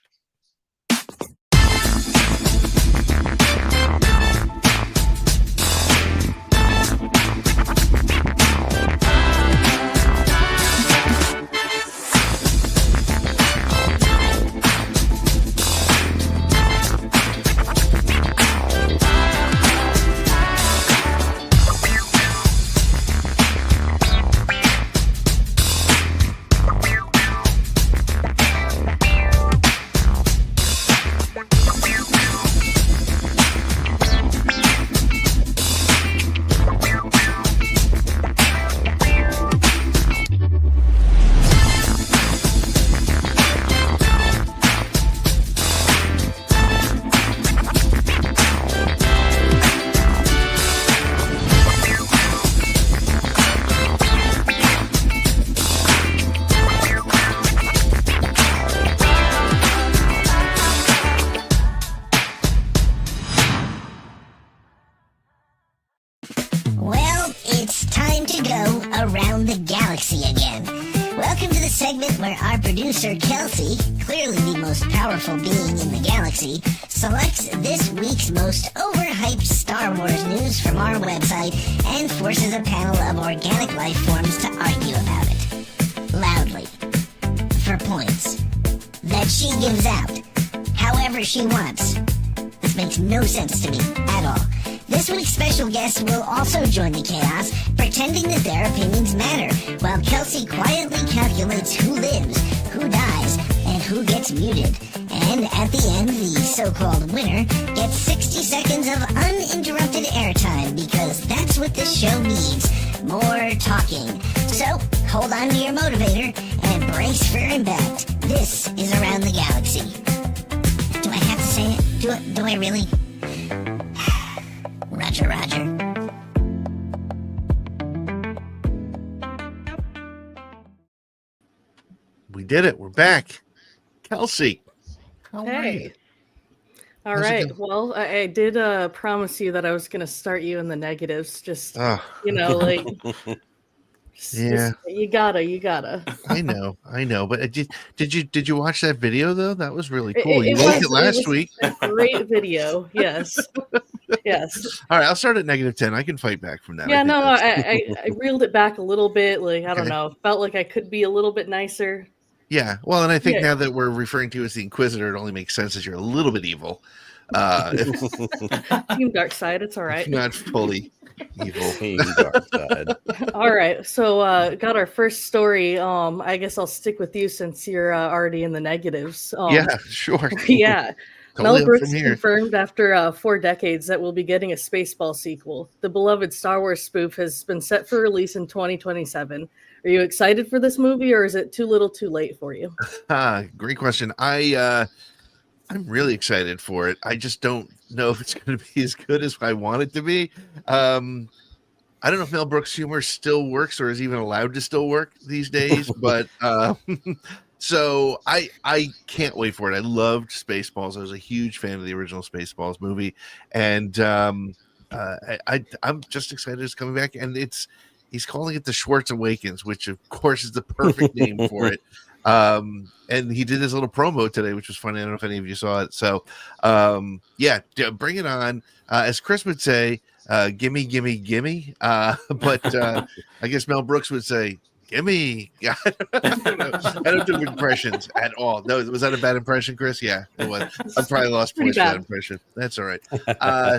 Welcome to the segment where our producer, Kelsey, clearly the most powerful being in the galaxy, selects this week's most overhyped Star Wars news from our website and forces a panel of organic life forms to argue about it. Loudly. For points. That she gives out. However she wants. This makes no sense to me at all. This week's special guest will also join the chaos, pretending that their opinions matter, while Kelsey quietly calculates who lives, who dies, and who gets muted. And at the end, the so-called winner gets 60 seconds of uninterrupted airtime, because that's what this show needs. More talking. So, hold on to your motivator and brace for impact. This is Around the Galaxy. Do I have to say it? Do I really? Roger, Roger. We did it. We're back. Kelsey. Hey. All right. Well, I did promise you that I was going to start you in the negatives. Just, like... Yeah, you gotta. I know. But did you watch that video though? That was really cool. You liked it last week. A great video. Yes. Yes. All right, I'll start at -10. I can fight back from that. Yeah, I reeled it back a little bit. Like, I don't know. Felt like I could be a little bit nicer. Yeah. Well, and I think now that we're referring to you as the Inquisitor, it only makes sense that you're a little bit evil. Team Dark Side, it's all right. Not fully evil. Team Dark Side. All right, so got our first story. I guess I'll stick with you since you're already in the negatives. Yeah, sure. Yeah. Totally Mel Brooks confirmed after 4 decades that we'll be getting a Spaceball sequel. The beloved Star Wars spoof has been set for release in 2027. Are you excited for this movie, or is it too little too late for you? Great question. I'm really excited for it. I just don't know if it's going to be as good as I want it to be. I don't know if Mel Brooks' humor still works or is even allowed to still work these days, but so I can't wait for it. I loved Spaceballs. I was a huge fan of the original Spaceballs movie, and I'm just excited it's coming back. And he's calling it The Schwartz Awakens, which of course is the perfect name for it. And he did his little promo today, which was funny. I don't know if any of you saw it. So, yeah, bring it on. As Chris would say, gimme, gimme, gimme. But I guess Mel Brooks would say, gimme. I don't do impressions at all. No, was that a bad impression, Chris? Yeah, it was. I probably lost points for that impression. That's all right.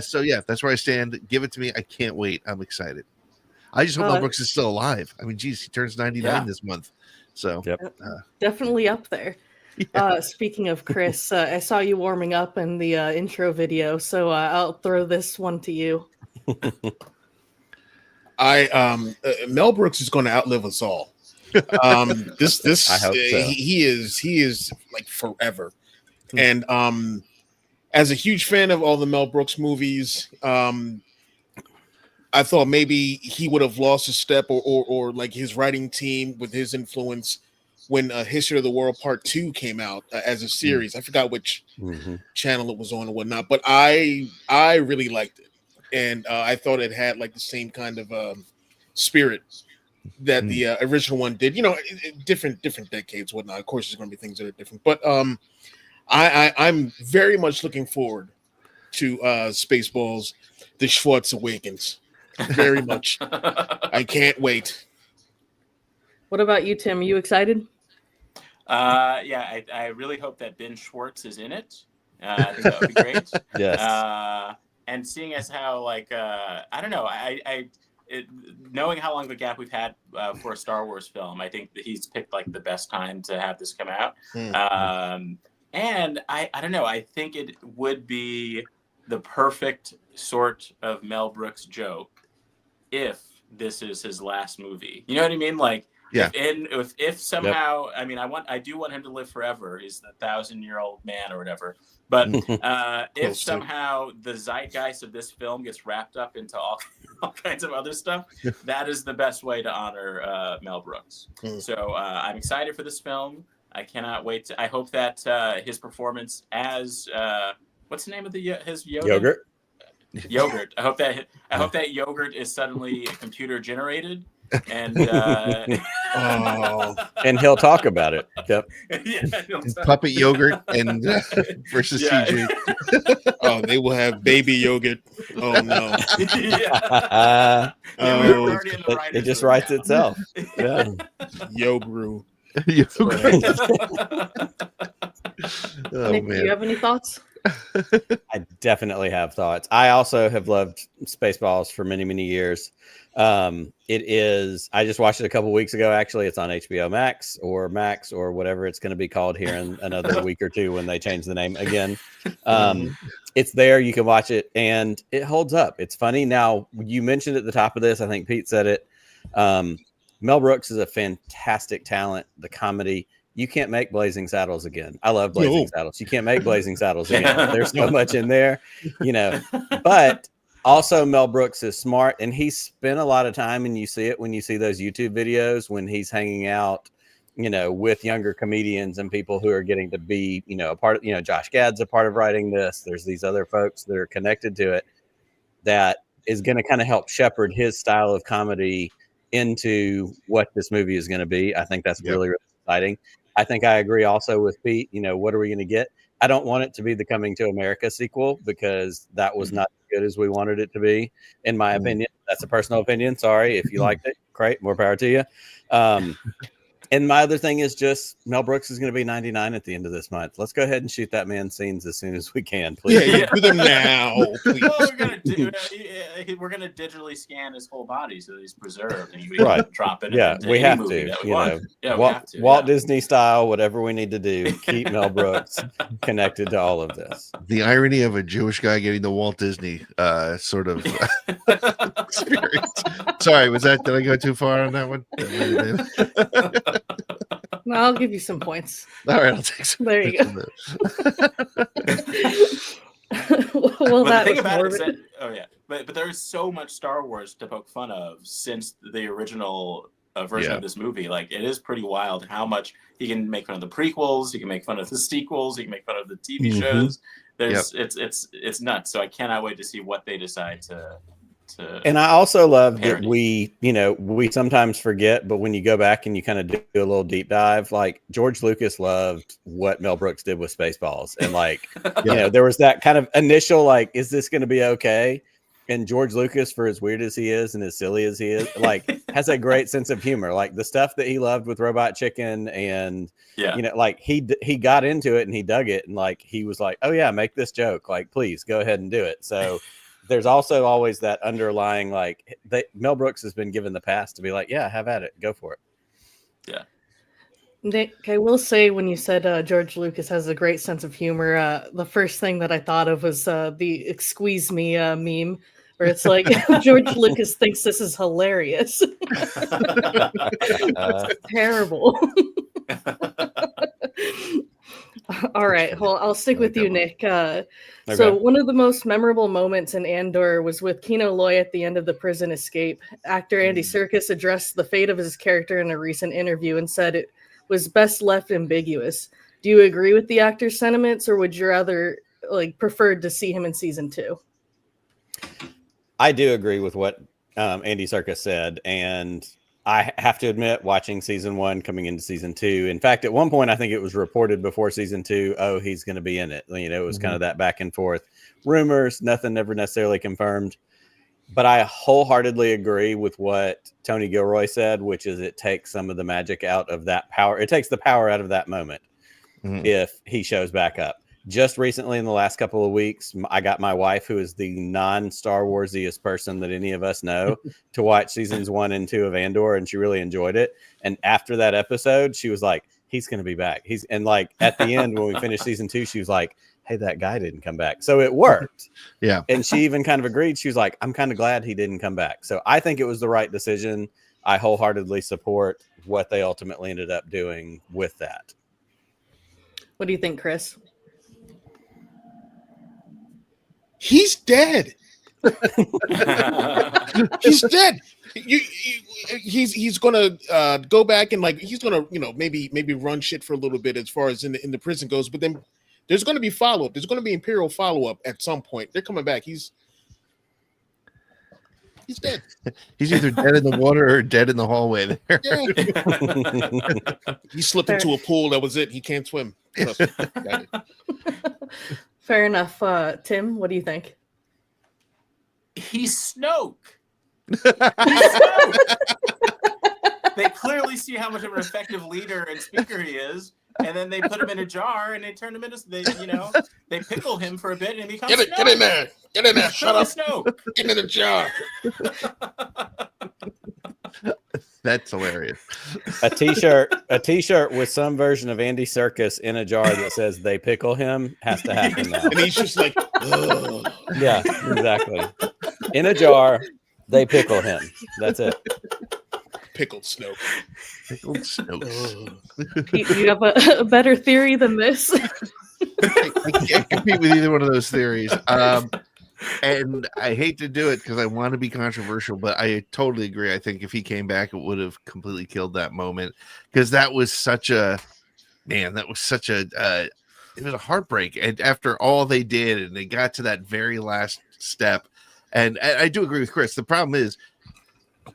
So yeah, that's where I stand. Give it to me. I can't wait. I'm excited. I just hope Mel Brooks is still alive. I mean, geez, he turns 99 this month. So definitely up there. Yeah. Speaking of Chris, I saw you warming up in the intro video, so I'll throw this one to you. Mel Brooks is going to outlive us all. This I hope so. He is like forever. And as a huge fan of all the Mel Brooks movies, I thought maybe he would have lost a step or like his writing team with his influence when History of the World Part 2 came out as a series. I forgot which channel it was on or whatnot, but I really liked it. And I thought it had like the same kind of spirit that the original one did. You know, different decades, whatnot. Of course, there's going to be things that are different. But I'm very much looking forward to Spaceballs, The Schwartz Awakens. Very much. I can't wait. What about you, Tim? Are you excited? Yeah, I really hope that Ben Schwartz is in it. I think that would be great. Yes. And seeing as how, like, I don't know, knowing how long the gap we've had for a Star Wars film, I think that he's picked like the best time to have this come out. And I don't know, I think it would be the perfect sort of Mel Brooks joke if this is his last movie. You know what I mean? Like, if somehow, I mean, I do want him to live forever. He's the 1,000-year-old man or whatever. But if somehow the zeitgeist of this film gets wrapped up into all kinds of other stuff, that is the best way to honor Mel Brooks. So I'm excited for this film. I cannot wait. I hope that his performance as what's the name of his Yoda? Yogurt. I hope that Yogurt is suddenly computer generated And and he'll talk about it. Yep. Puppet yogurt and versus CG. Oh, they will have baby yogurt. Oh no. It just writes itself. Yeah. Yogurt. Nick, do you have any thoughts? I definitely have thoughts. I also have loved Spaceballs for many, many years. I just watched it a couple weeks ago. Actually, it's on HBO Max or whatever it's going to be called here in another week or two when they change the name again. It's there. You can watch it and it holds up. It's funny. Now, you mentioned at the top of this, I think Pete said it. Mel Brooks is a fantastic talent. The comedy. You can't make Blazing Saddles again. I love Blazing Saddles. You can't make Blazing Saddles again. There's so much in there, but also Mel Brooks is smart and he spent a lot of time, and you see it when you see those YouTube videos when he's hanging out, with younger comedians and people who are getting to be, a part of, Josh Gad's a part of writing this. There's these other folks that are connected to it that is going to kind of help shepherd his style of comedy into what this movie is going to be. I think that's really, really exciting. I think I agree also with Pete. What are we going to get? I don't want it to be the Coming to America sequel because that was not as good as we wanted it to be, in my opinion. That's a personal opinion. Sorry. If you liked it, great. More power to you. And my other thing is just Mel Brooks is going to be 99 at the end of this month. Let's go ahead and shoot that man's scenes as soon as we can, please. Yeah, do them now. Please. Well, we're gonna digitally scan his whole body so that he's preserved, and we Right. can drop it. Yeah, into we any have movie to. that we want. Yeah, we have to. Walt Disney style, whatever we need to do, keep Mel Brooks connected to all of this. The irony of a Jewish guy getting the Walt Disney sort of experience. Sorry, did I go too far on that one? No, I'll give you some points. All right, I'll take some. There you go. Well, But that the thing was about it is morbid. that, but there is so much Star Wars to poke fun of since the original version of this movie. Like, it is pretty wild how much he can make fun of the prequels, he can make fun of the sequels, he can make fun of the TV shows. It's nuts. So I cannot wait to see what they decide to. And I also love that we sometimes forget, but when you go back and you kind of do a little deep dive, like George Lucas loved what Mel Brooks did with Spaceballs. And like, there was that kind of initial, like, is this going to be okay? And George Lucas, for as weird as he is and as silly as he is, like, has a great sense of humor. Like the stuff that he loved with Robot Chicken and, like he got into it and he dug it. And like, he was like, oh yeah, make this joke. Like, please go ahead and do it. So there's also always that underlying, like, Mel Brooks has been given the pass to be like, yeah, have at it. Go for it. Yeah. Nick, I will say when you said George Lucas has a great sense of humor, the first thing that I thought of was the "Squeeze Me" meme, where it's like George Lucas thinks this is hilarious. It's terrible. All right. Well, I'll stick with you, Nick. So one of the most memorable moments in Andor was with Kino Loy at the end of the prison escape. Actor Andy Serkis addressed the fate of his character in a recent interview and said it was best left ambiguous. Do you agree with the actor's sentiments, or would you rather preferred to see him in season 2? I do agree with what Andy Serkis said, and I have to admit, watching season 1 coming into season 2. In fact, at one point, I think it was reported before season 2, oh, he's going to be in it. It was kind of that back and forth. Rumors, nothing never necessarily confirmed. But I wholeheartedly agree with what Tony Gilroy said, which is it takes some of the magic out of that power. It takes the power out of that moment if he shows back up. Just recently, in the last couple of weeks, I got my wife, who is the non-Star Warsiest person that any of us know, to watch seasons 1 and 2 of Andor, and she really enjoyed it. And after that episode, she was like, he's going to be back. And like at the end, when we finished season 2, she was like, hey, that guy didn't come back. So it worked. Yeah. And she even kind of agreed. She was like, I'm kind of glad he didn't come back. So I think it was the right decision. I wholeheartedly support what they ultimately ended up doing with that. What do you think, Chris? He's dead. He's dead. He's gonna go back and he's gonna maybe run shit for a little bit as far as in the prison goes, but then there's gonna be follow up. There's gonna be Imperial follow up at some point. They're coming back. He's dead. He's either dead in the water or dead in the hallway there. Yeah. He slipped into a pool. That was it. He can't swim. Trust me. Got it. Fair enough. Tim, what do you think? He's Snoke. He's Snoke. They clearly see how much of an effective leader and speaker he is, and then they put him in a jar and they turn him into they pickle him for a bit and he becomes Snoke. Get in there. Get in there. Shut up. Snoke. Get in the jar. That's hilarious. A t-shirt with some version of Andy Serkis in a jar that says "They pickle him" has to happen now. And he's just like, ugh. Yeah, exactly. In a jar, they pickle him. That's it. Pickled Snoke. Pickled Snoke. You have a better theory than this? I can't compete with either one of those theories. And I hate to do it because I want to be controversial, but I totally agree. I think if he came back, it would have completely killed that moment, because that was such a it was a heartbreak. And after all they did, and they got to that very last step, and I do agree with Chris. The problem is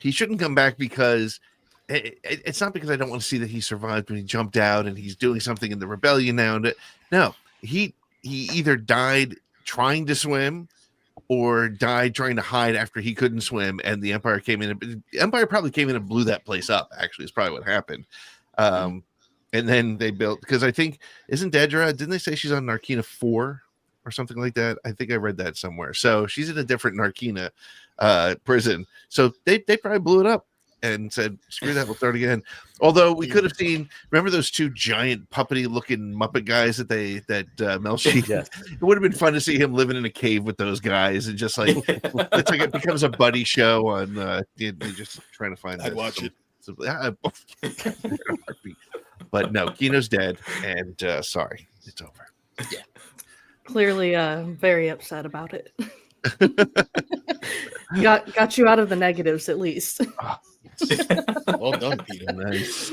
he shouldn't come back, because it's not because I don't want to see that he survived when he jumped out and he's doing something in the rebellion now. No, he either died trying to swim or died trying to hide after he couldn't swim, and the Empire came in. The Empire probably came in and blew that place up, actually, is probably what happened. And then they built, because I think, isn't Dedra, didn't they say she's on Narkina 4 or something like that? I think I read that somewhere. So she's in a different Narkina prison. So they probably blew it up and said, screw that, we'll start again. Although we could have seen, remember those two giant puppety looking Muppet guys that Melshi? Yes. It would have been fun to see him living in a cave with those guys, and just like it's like it becomes a buddy show on they're just trying to find. I'd watch it. But no, Kino's dead, and sorry, it's over. Yeah. Clearly very upset about it. Got you out of the negatives at least. Well done, Peter. Nice.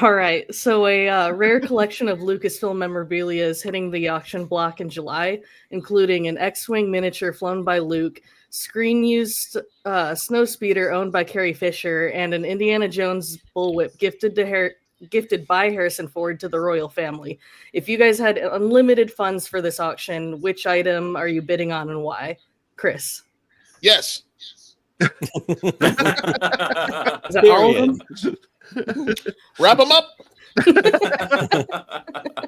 All right. So a rare collection of Lucasfilm memorabilia is hitting the auction block in July, including an X-Wing miniature flown by Luke, screen-used snowspeeder owned by Carrie Fisher, and an Indiana Jones bullwhip gifted by Harrison Ford to the royal family. If you guys had unlimited funds for this auction, which item are you bidding on and why? Chris? Yes. Is that all of them? Wrap them up.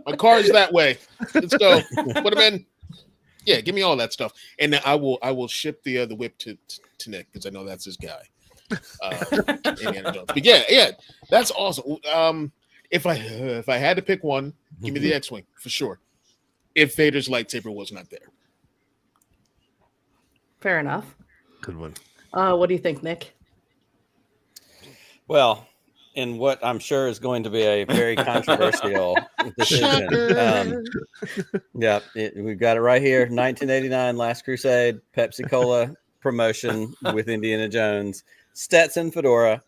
My car's that way. Let's go. Put them in. Yeah, give me all that stuff, and then I will ship the whip to Nick, because I know that's his guy. But yeah, that's awesome. If I had to pick one, give me the X-Wing for sure. If Vader's lightsaber was not there. Fair enough. Good one. What do you think, Nick? Well, in what I'm sure is going to be a very controversial decision. We've got it right here. 1989 Last Crusade, Pepsi Cola promotion with Indiana Jones, Stetson fedora.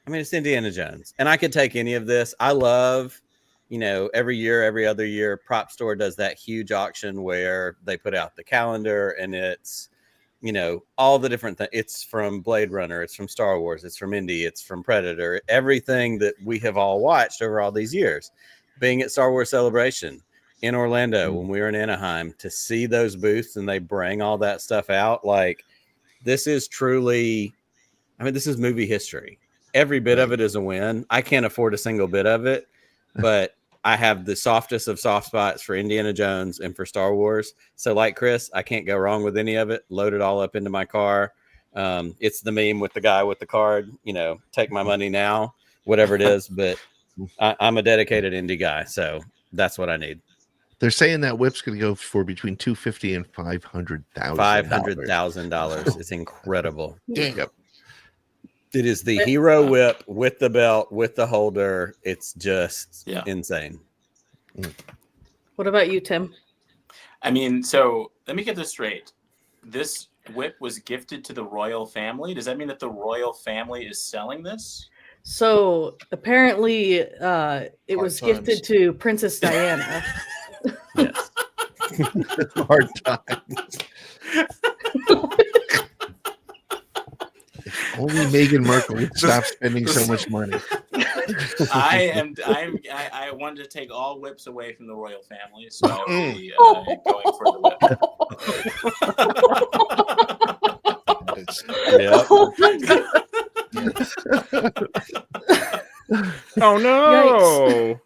I mean, it's Indiana Jones, and I could take any of this. I love, every other year, Prop Store does that huge auction where they put out the calendar, and it's, all the different things. It's from Blade Runner, it's from Star Wars, it's from Indy, it's from Predator, everything that we have all watched over all these years. Being at Star Wars Celebration in Orlando when we were in Anaheim, to see those booths and they bring all that stuff out, like, this is truly, this is movie history. Every bit of it is a win. I can't afford a single bit of it, but I have the softest of soft spots for Indiana Jones and for Star Wars. So like Chris, I can't go wrong with any of it. Load it all up into my car. It's the meme with the guy with the card, take my money now, whatever it is. But I'm a dedicated indie guy, so that's what I need. They're saying that whip's going to go for between $250,000 and $500,000. $500,000. It's incredible. Damn. Yep. It is the hero whip with the belt, with the holder. It's just insane. What about you, Tim? So let me get this straight. This whip was gifted to the royal family. Does that mean that the royal family is selling this? So apparently it was gifted to Princess Diana. Yes. Hard times. Only Meghan Markle would stop spending so much money. I wanted to take all whips away from the royal family, so I will be going for the whip. Oh no!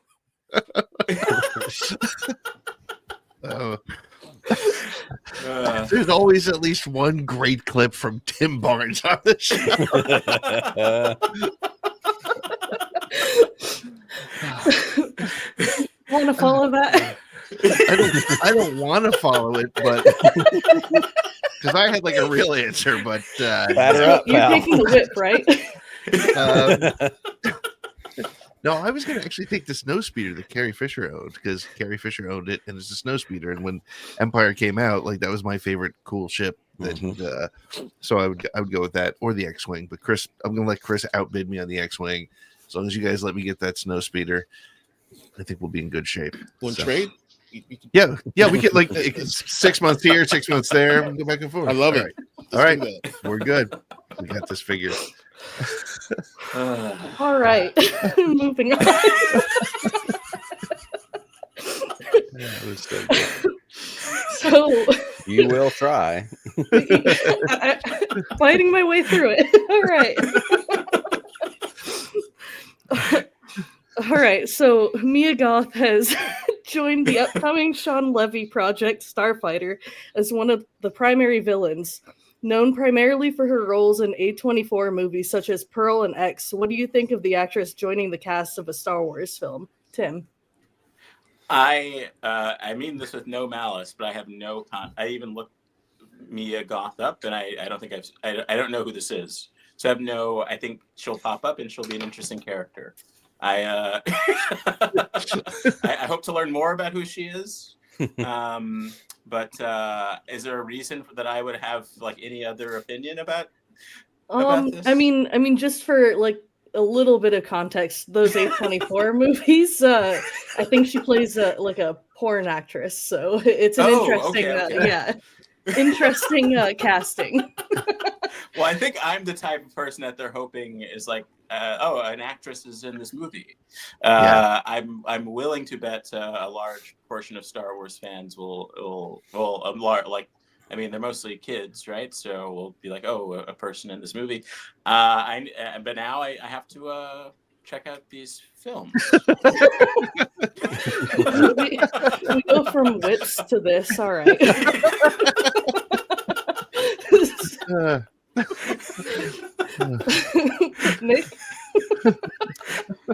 There's always at least one great clip from Tim Barnes on the show. Want to follow that? I don't want to follow it, but because I had like a real answer, but you're taking the whip, right? No, I was going to actually take the snowspeeder that Carrie Fisher owned, because Carrie Fisher owned it, and it's a snowspeeder. And when Empire came out, like that was my favorite cool ship. That, so I would go with that, or the X-wing. But Chris, I'm going to let Chris outbid me on the X-wing. As long as you guys let me get that snowspeeder, I think we'll be in good shape. One trade? Yeah, we get like 6 months here, 6 months there, and go back and forth. I love it. All right, we're good. We got this figured. All right, moving on. That was so good. So you will try. Fighting my way through it. All right. So Mia Goth has joined the upcoming Sean Levy project Starfighter as one of the primary villains. Known primarily for her roles in A24 movies such as Pearl and X, what do you think of the actress joining the cast of a Star Wars film? Tim? I mean this with no malice, but I have no I even looked Mia Goth up, and I don't think I don't know who this is. So I think she'll pop up and she'll be an interesting character. I hope to learn more about who she is. But is there a reason that I would have like any other opinion about this? I mean, just for like a little bit of context, those A24 movies, I think she plays like a porn actress, so it's an interesting casting. Well, I think I'm the type of person that they're hoping is like, an actress is in this movie. I'm willing to bet a large portion of Star Wars fans will like. I mean, they're mostly kids, right? So we'll be like, a person in this movie. But now I have to check out these films. we go from whips to this. All right. Nick?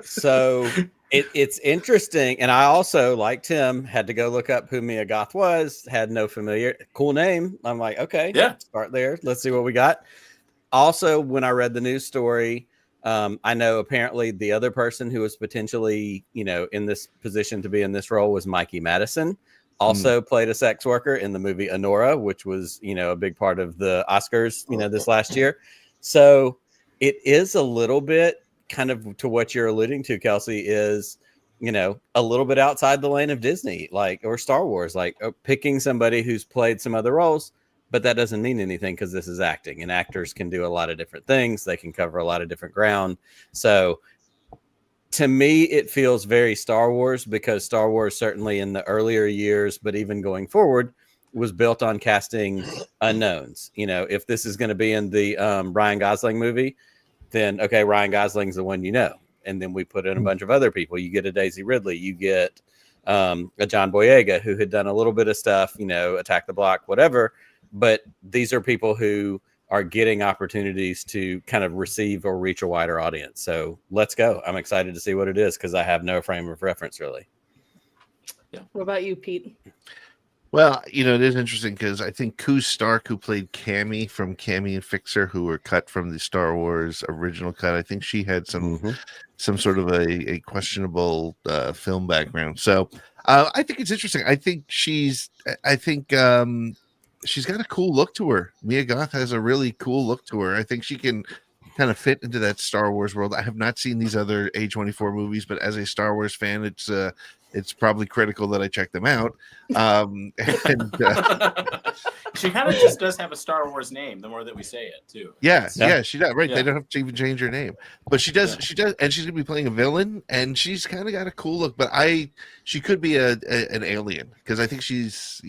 So it's interesting, and I also, like Tim, had to go look up who Mia Goth was. Had no cool name. I'm like, okay, start there. Let's see what we got. Also, when I read the news story, I know apparently the other person who was potentially, in this position to be in this role was Mikey Madison. Also played a sex worker in the movie Honora, which was, a big part of the Oscars, this last year. So it is a little bit kind of to what you're alluding to, Kelsey, is, a little bit outside the lane of Disney, or Star Wars, picking somebody who's played some other roles, but that doesn't mean anything because this is acting, and actors can do a lot of different things. They can cover a lot of different ground. So to me, it feels very Star Wars, because Star Wars, certainly in the earlier years, but even going forward, was built on casting unknowns. If this is going to be in the Ryan Gosling movie, then okay, Ryan Gosling's the one, and then we put in a bunch of other people. You get a Daisy Ridley, you get a John Boyega, who had done a little bit of stuff, Attack the Block, whatever. But these are people who are getting opportunities to kind of receive or reach a wider audience. So let's go. I'm excited to see what it is, because I have no frame of reference, really. Yeah. What about you, Pete? Well, it is interesting because I think Koo Stark, who played Cammy from Cammy and Fixer, who were cut from the Star Wars original cut, I think she had some sort of a questionable film background. So I think it's interesting. I think she's got a cool look to her. Mia Goth has a really cool look to her. I think she can kind of fit into that Star Wars world. I have not seen these other A24 movies, but as a Star Wars fan, it's it's probably critical that I check them out. And she kind of just does have a Star Wars name. The more that we say it, too. Yeah, she does. Right, Yeah. they don't have to even change her name, but she does. She does, and she's gonna be playing a villain, and she's kind of got a cool look. But she could be an alien, because I think she's,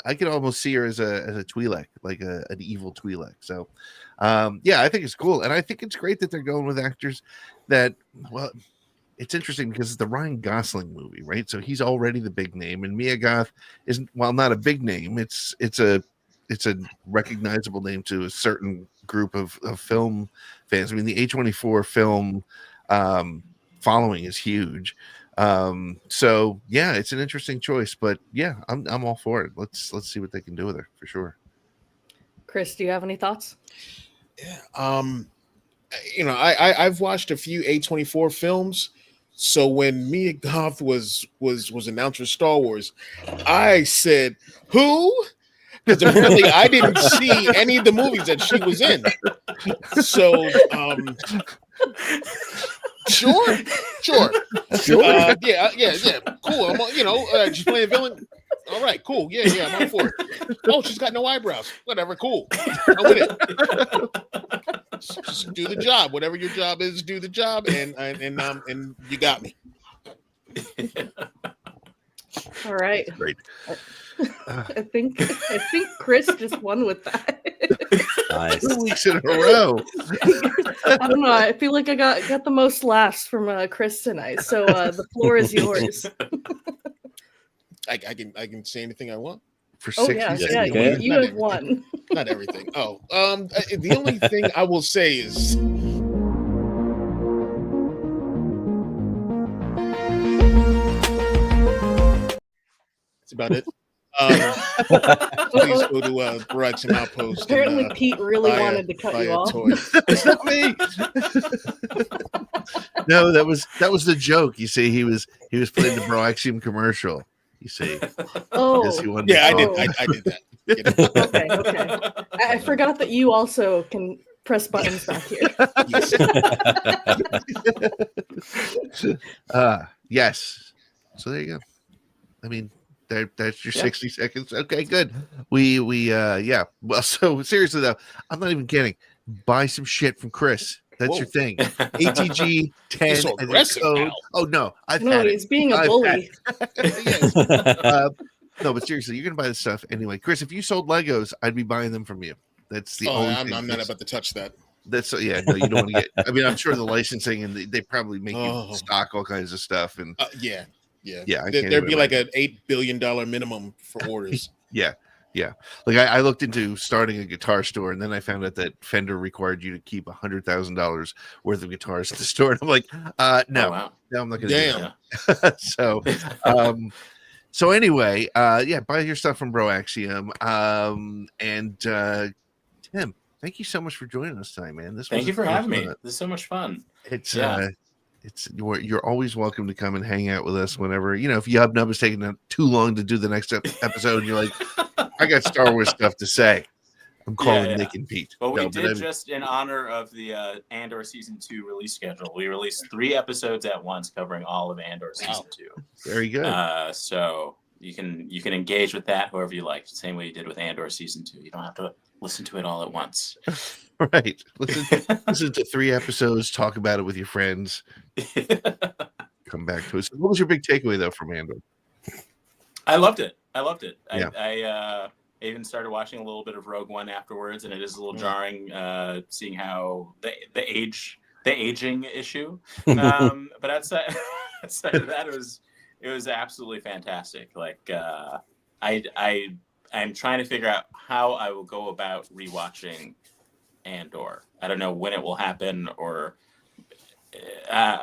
I could almost see her as a Twi'lek, like an evil Twi'lek. So, I think it's cool, and I think it's great that they're going with actors that, well, it's interesting because it's the Ryan Gosling movie, right? So he's already the big name, and Mia Goth isn't, while not a big name, it's a recognizable name to a certain group of film fans. I mean, the A24 film following is huge. So yeah, it's an interesting choice, but yeah, I'm all for it. Let's see what they can do with her for sure. Chris, do you have any thoughts? Yeah. I've watched a few A24 films. So when Mia Goth was announced for Star Wars, I said, who? Because apparently I didn't see any of the movies that she was in. So, sure. Yeah. Cool. She's playing a villain. All right, cool. Yeah, I'm on for it. Oh, she's got no eyebrows. Whatever, cool. I'm with it. Just do the job. Whatever your job is, do the job, and you got me. All right. Great. I think Chris just won with that. Nice. 2 weeks in a row. I don't know. I feel like I got the most laughs from Chris tonight. So the floor is yours. I can say anything I want. For Oh 60 yeah, seconds. you have won. Not everything. Oh, the only thing I will say is, that's about it. Please go to Barack's Outpost. Apparently, Pete really wanted to cut you off. It's not me. No, that was the joke. You see, he was playing the Broaxium commercial. You see. Oh, I did that. Okay. I forgot that you also can press buttons back here. Yes. So there you go. I mean, that's your 60 seconds. Okay, good. We Well, so seriously though, I'm not even kidding. Buy some shit from Chris. That's your thing. ATG 10 so and aggressive code. now. Oh no, He's being a bully. Yes. No, but seriously, you're gonna buy this stuff anyway. Chris, if you sold Legos, I'd be buying them from you. That's the only thing. I'm not about to touch that. That's no, you don't want to get. I mean, I'm sure the licensing and they probably make you stock all kinds of stuff and yeah. There'd be like an $8 billion minimum for orders. Yeah. Like I looked into starting a guitar store, and then I found out that Fender required you to keep $100,000 worth of guitars at the store. And I'm like, no, I'm not going to do that. So anyway, buy your stuff from Broaxium. And Tim, thank you so much for joining us tonight, man. Thank you for having me. This is so much fun. You're always welcome to come and hang out with us whenever, if Yub Nub is taking too long to do the next episode and you're like, I got Star Wars stuff to say. I'm calling Nick and Pete. Well, we did just in honor of the Andor season 2 release schedule. We released 3 episodes at once covering all of Andor season 2. Very good. So you can engage with that however you like. Same way you did with Andor season 2. You don't have to listen to it all at once. Right. Listen to 3 episodes, talk about it with your friends. Come back to us. What was your big takeaway though from Andor? I loved it. Yeah. I even started watching a little bit of Rogue One afterwards, and it is a little jarring seeing how the aging issue. But outside of that, it was absolutely fantastic. Like I'm trying to figure out how I will go about rewatching Andor. I don't know when it will happen, or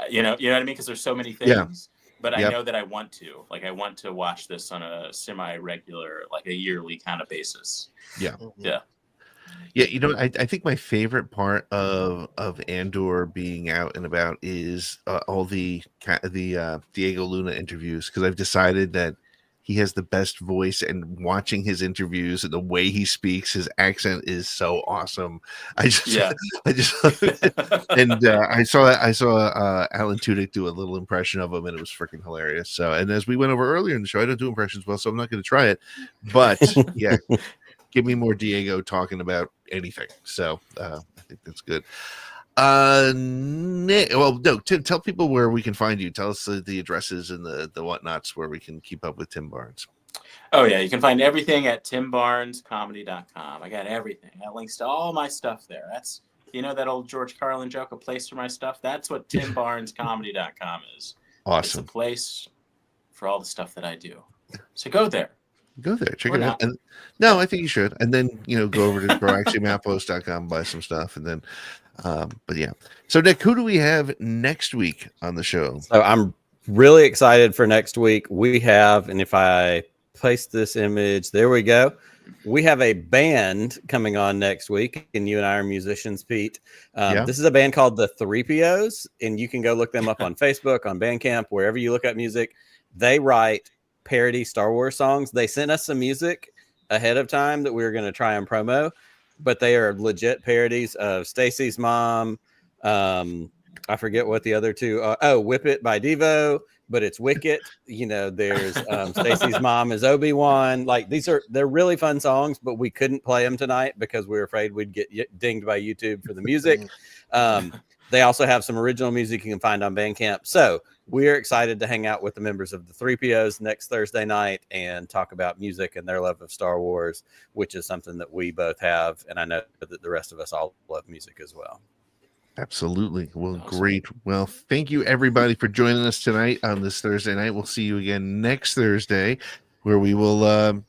you know what I mean, because there's so many things. Yeah. But I know that I want to. Like, I want to watch this on a semi-regular, like a yearly kind of basis. Yeah. Yeah. I think my favorite part of Andor being out and about is all the Diego Luna interviews, because I've decided that he has the best voice, and watching his interviews and the way he speaks, his accent is so awesome. I just love it. And I saw Alan Tudyk do a little impression of him, and it was freaking hilarious. So, and as we went over earlier in the show, I don't do impressions well, so I'm not going to try it. But yeah, give me more Diego talking about anything. So I think that's good. Nick, well, no, Tim, tell people where we can find you. Tell us the addresses and the whatnots where we can keep up with Tim Barnes. Oh yeah, you can find everything at timbarnescomedy.com. I got everything. I got links to all my stuff there. That's, you know, that old George Carlin joke, a place for my stuff. That's what timbarnescomedy.com is. Awesome. It's a place for all the stuff that I do. So go there. Go there, check it out. And no, I think you should. And then, you know, go over to proactionoutpost.com, buy some stuff, and then but yeah. So Nick, who do we have next week on the show? So I'm really excited for next week. We have, and if I place this image, there we go. We have a band coming on next week, and you and I are musicians, Pete. This is a band called the 3POs, and you can go look them up on Facebook, on Bandcamp, wherever you look up music. They write parody Star Wars songs. They sent us some music ahead of time that we were going to try and promo, but they are legit parodies of Stacy's Mom. I forget what the other two Whip It by Devo, but it's Wicket. You know, there's Stacy's Mom is Obi-Wan. Like, they're really fun songs, but we couldn't play them tonight because we were afraid we'd get dinged by YouTube for the music. They also have some original music you can find on Bandcamp. So we're excited to hang out with the members of the 3POs next Thursday night and talk about music and their love of Star Wars, which is something that we both have. And I know that the rest of us all love music as well. Absolutely. Well, awesome. Great. Well, thank you everybody for joining us tonight on this Thursday night. We'll see you again next Thursday, where we will,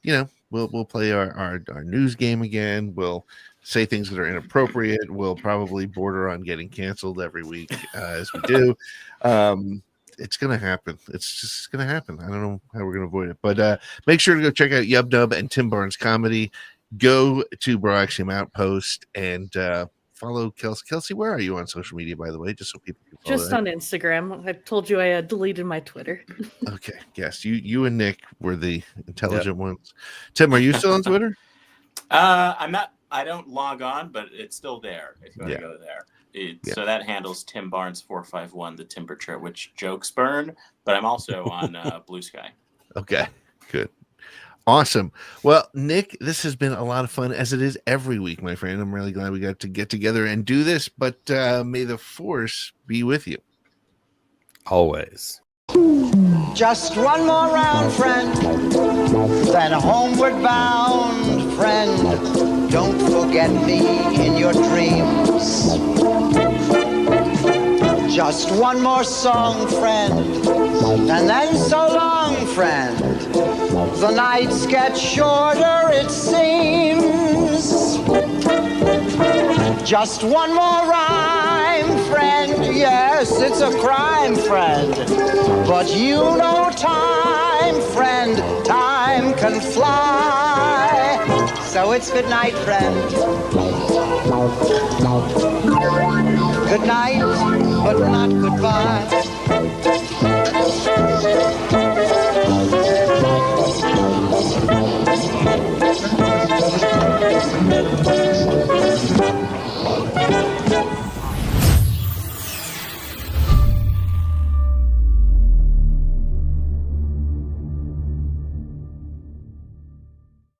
we'll play our news game again. We'll say things that are inappropriate. We'll probably border on getting canceled every week as we do. It's going to happen. It's just going to happen. I don't know how we're going to avoid it, but make sure to go check out YubNub and Tim Barnes Comedy. Go to Broaxium Outpost and follow Kelsey. Kelsey, where are you on social media, by the way? Just so people can follow just that. On Instagram. I told you I deleted my Twitter. Okay. Yes. You and Nick were the intelligent ones. Tim, are you still on Twitter? I'm not. I don't log on, but it's still there if you want to go there. So that handles Tim Barnes 451, the temperature, which jokes burn, but I'm also on Blue Sky. Okay, good. Awesome. Well, Nick, this has been a lot of fun, as it is every week, my friend. I'm really glad we got to get together and do this, but may the Force be with you. Always. Just one more round, friend, then homeward bound, friend. Don't forget me in your dreams. Just one more song, friend, and then so long, friend. The nights get shorter, it seems. Just one more rhyme, friend. Yes, it's a crime, friend. But you know time, friend. Time can fly. So it's good night, friend. Good night, but not goodbye.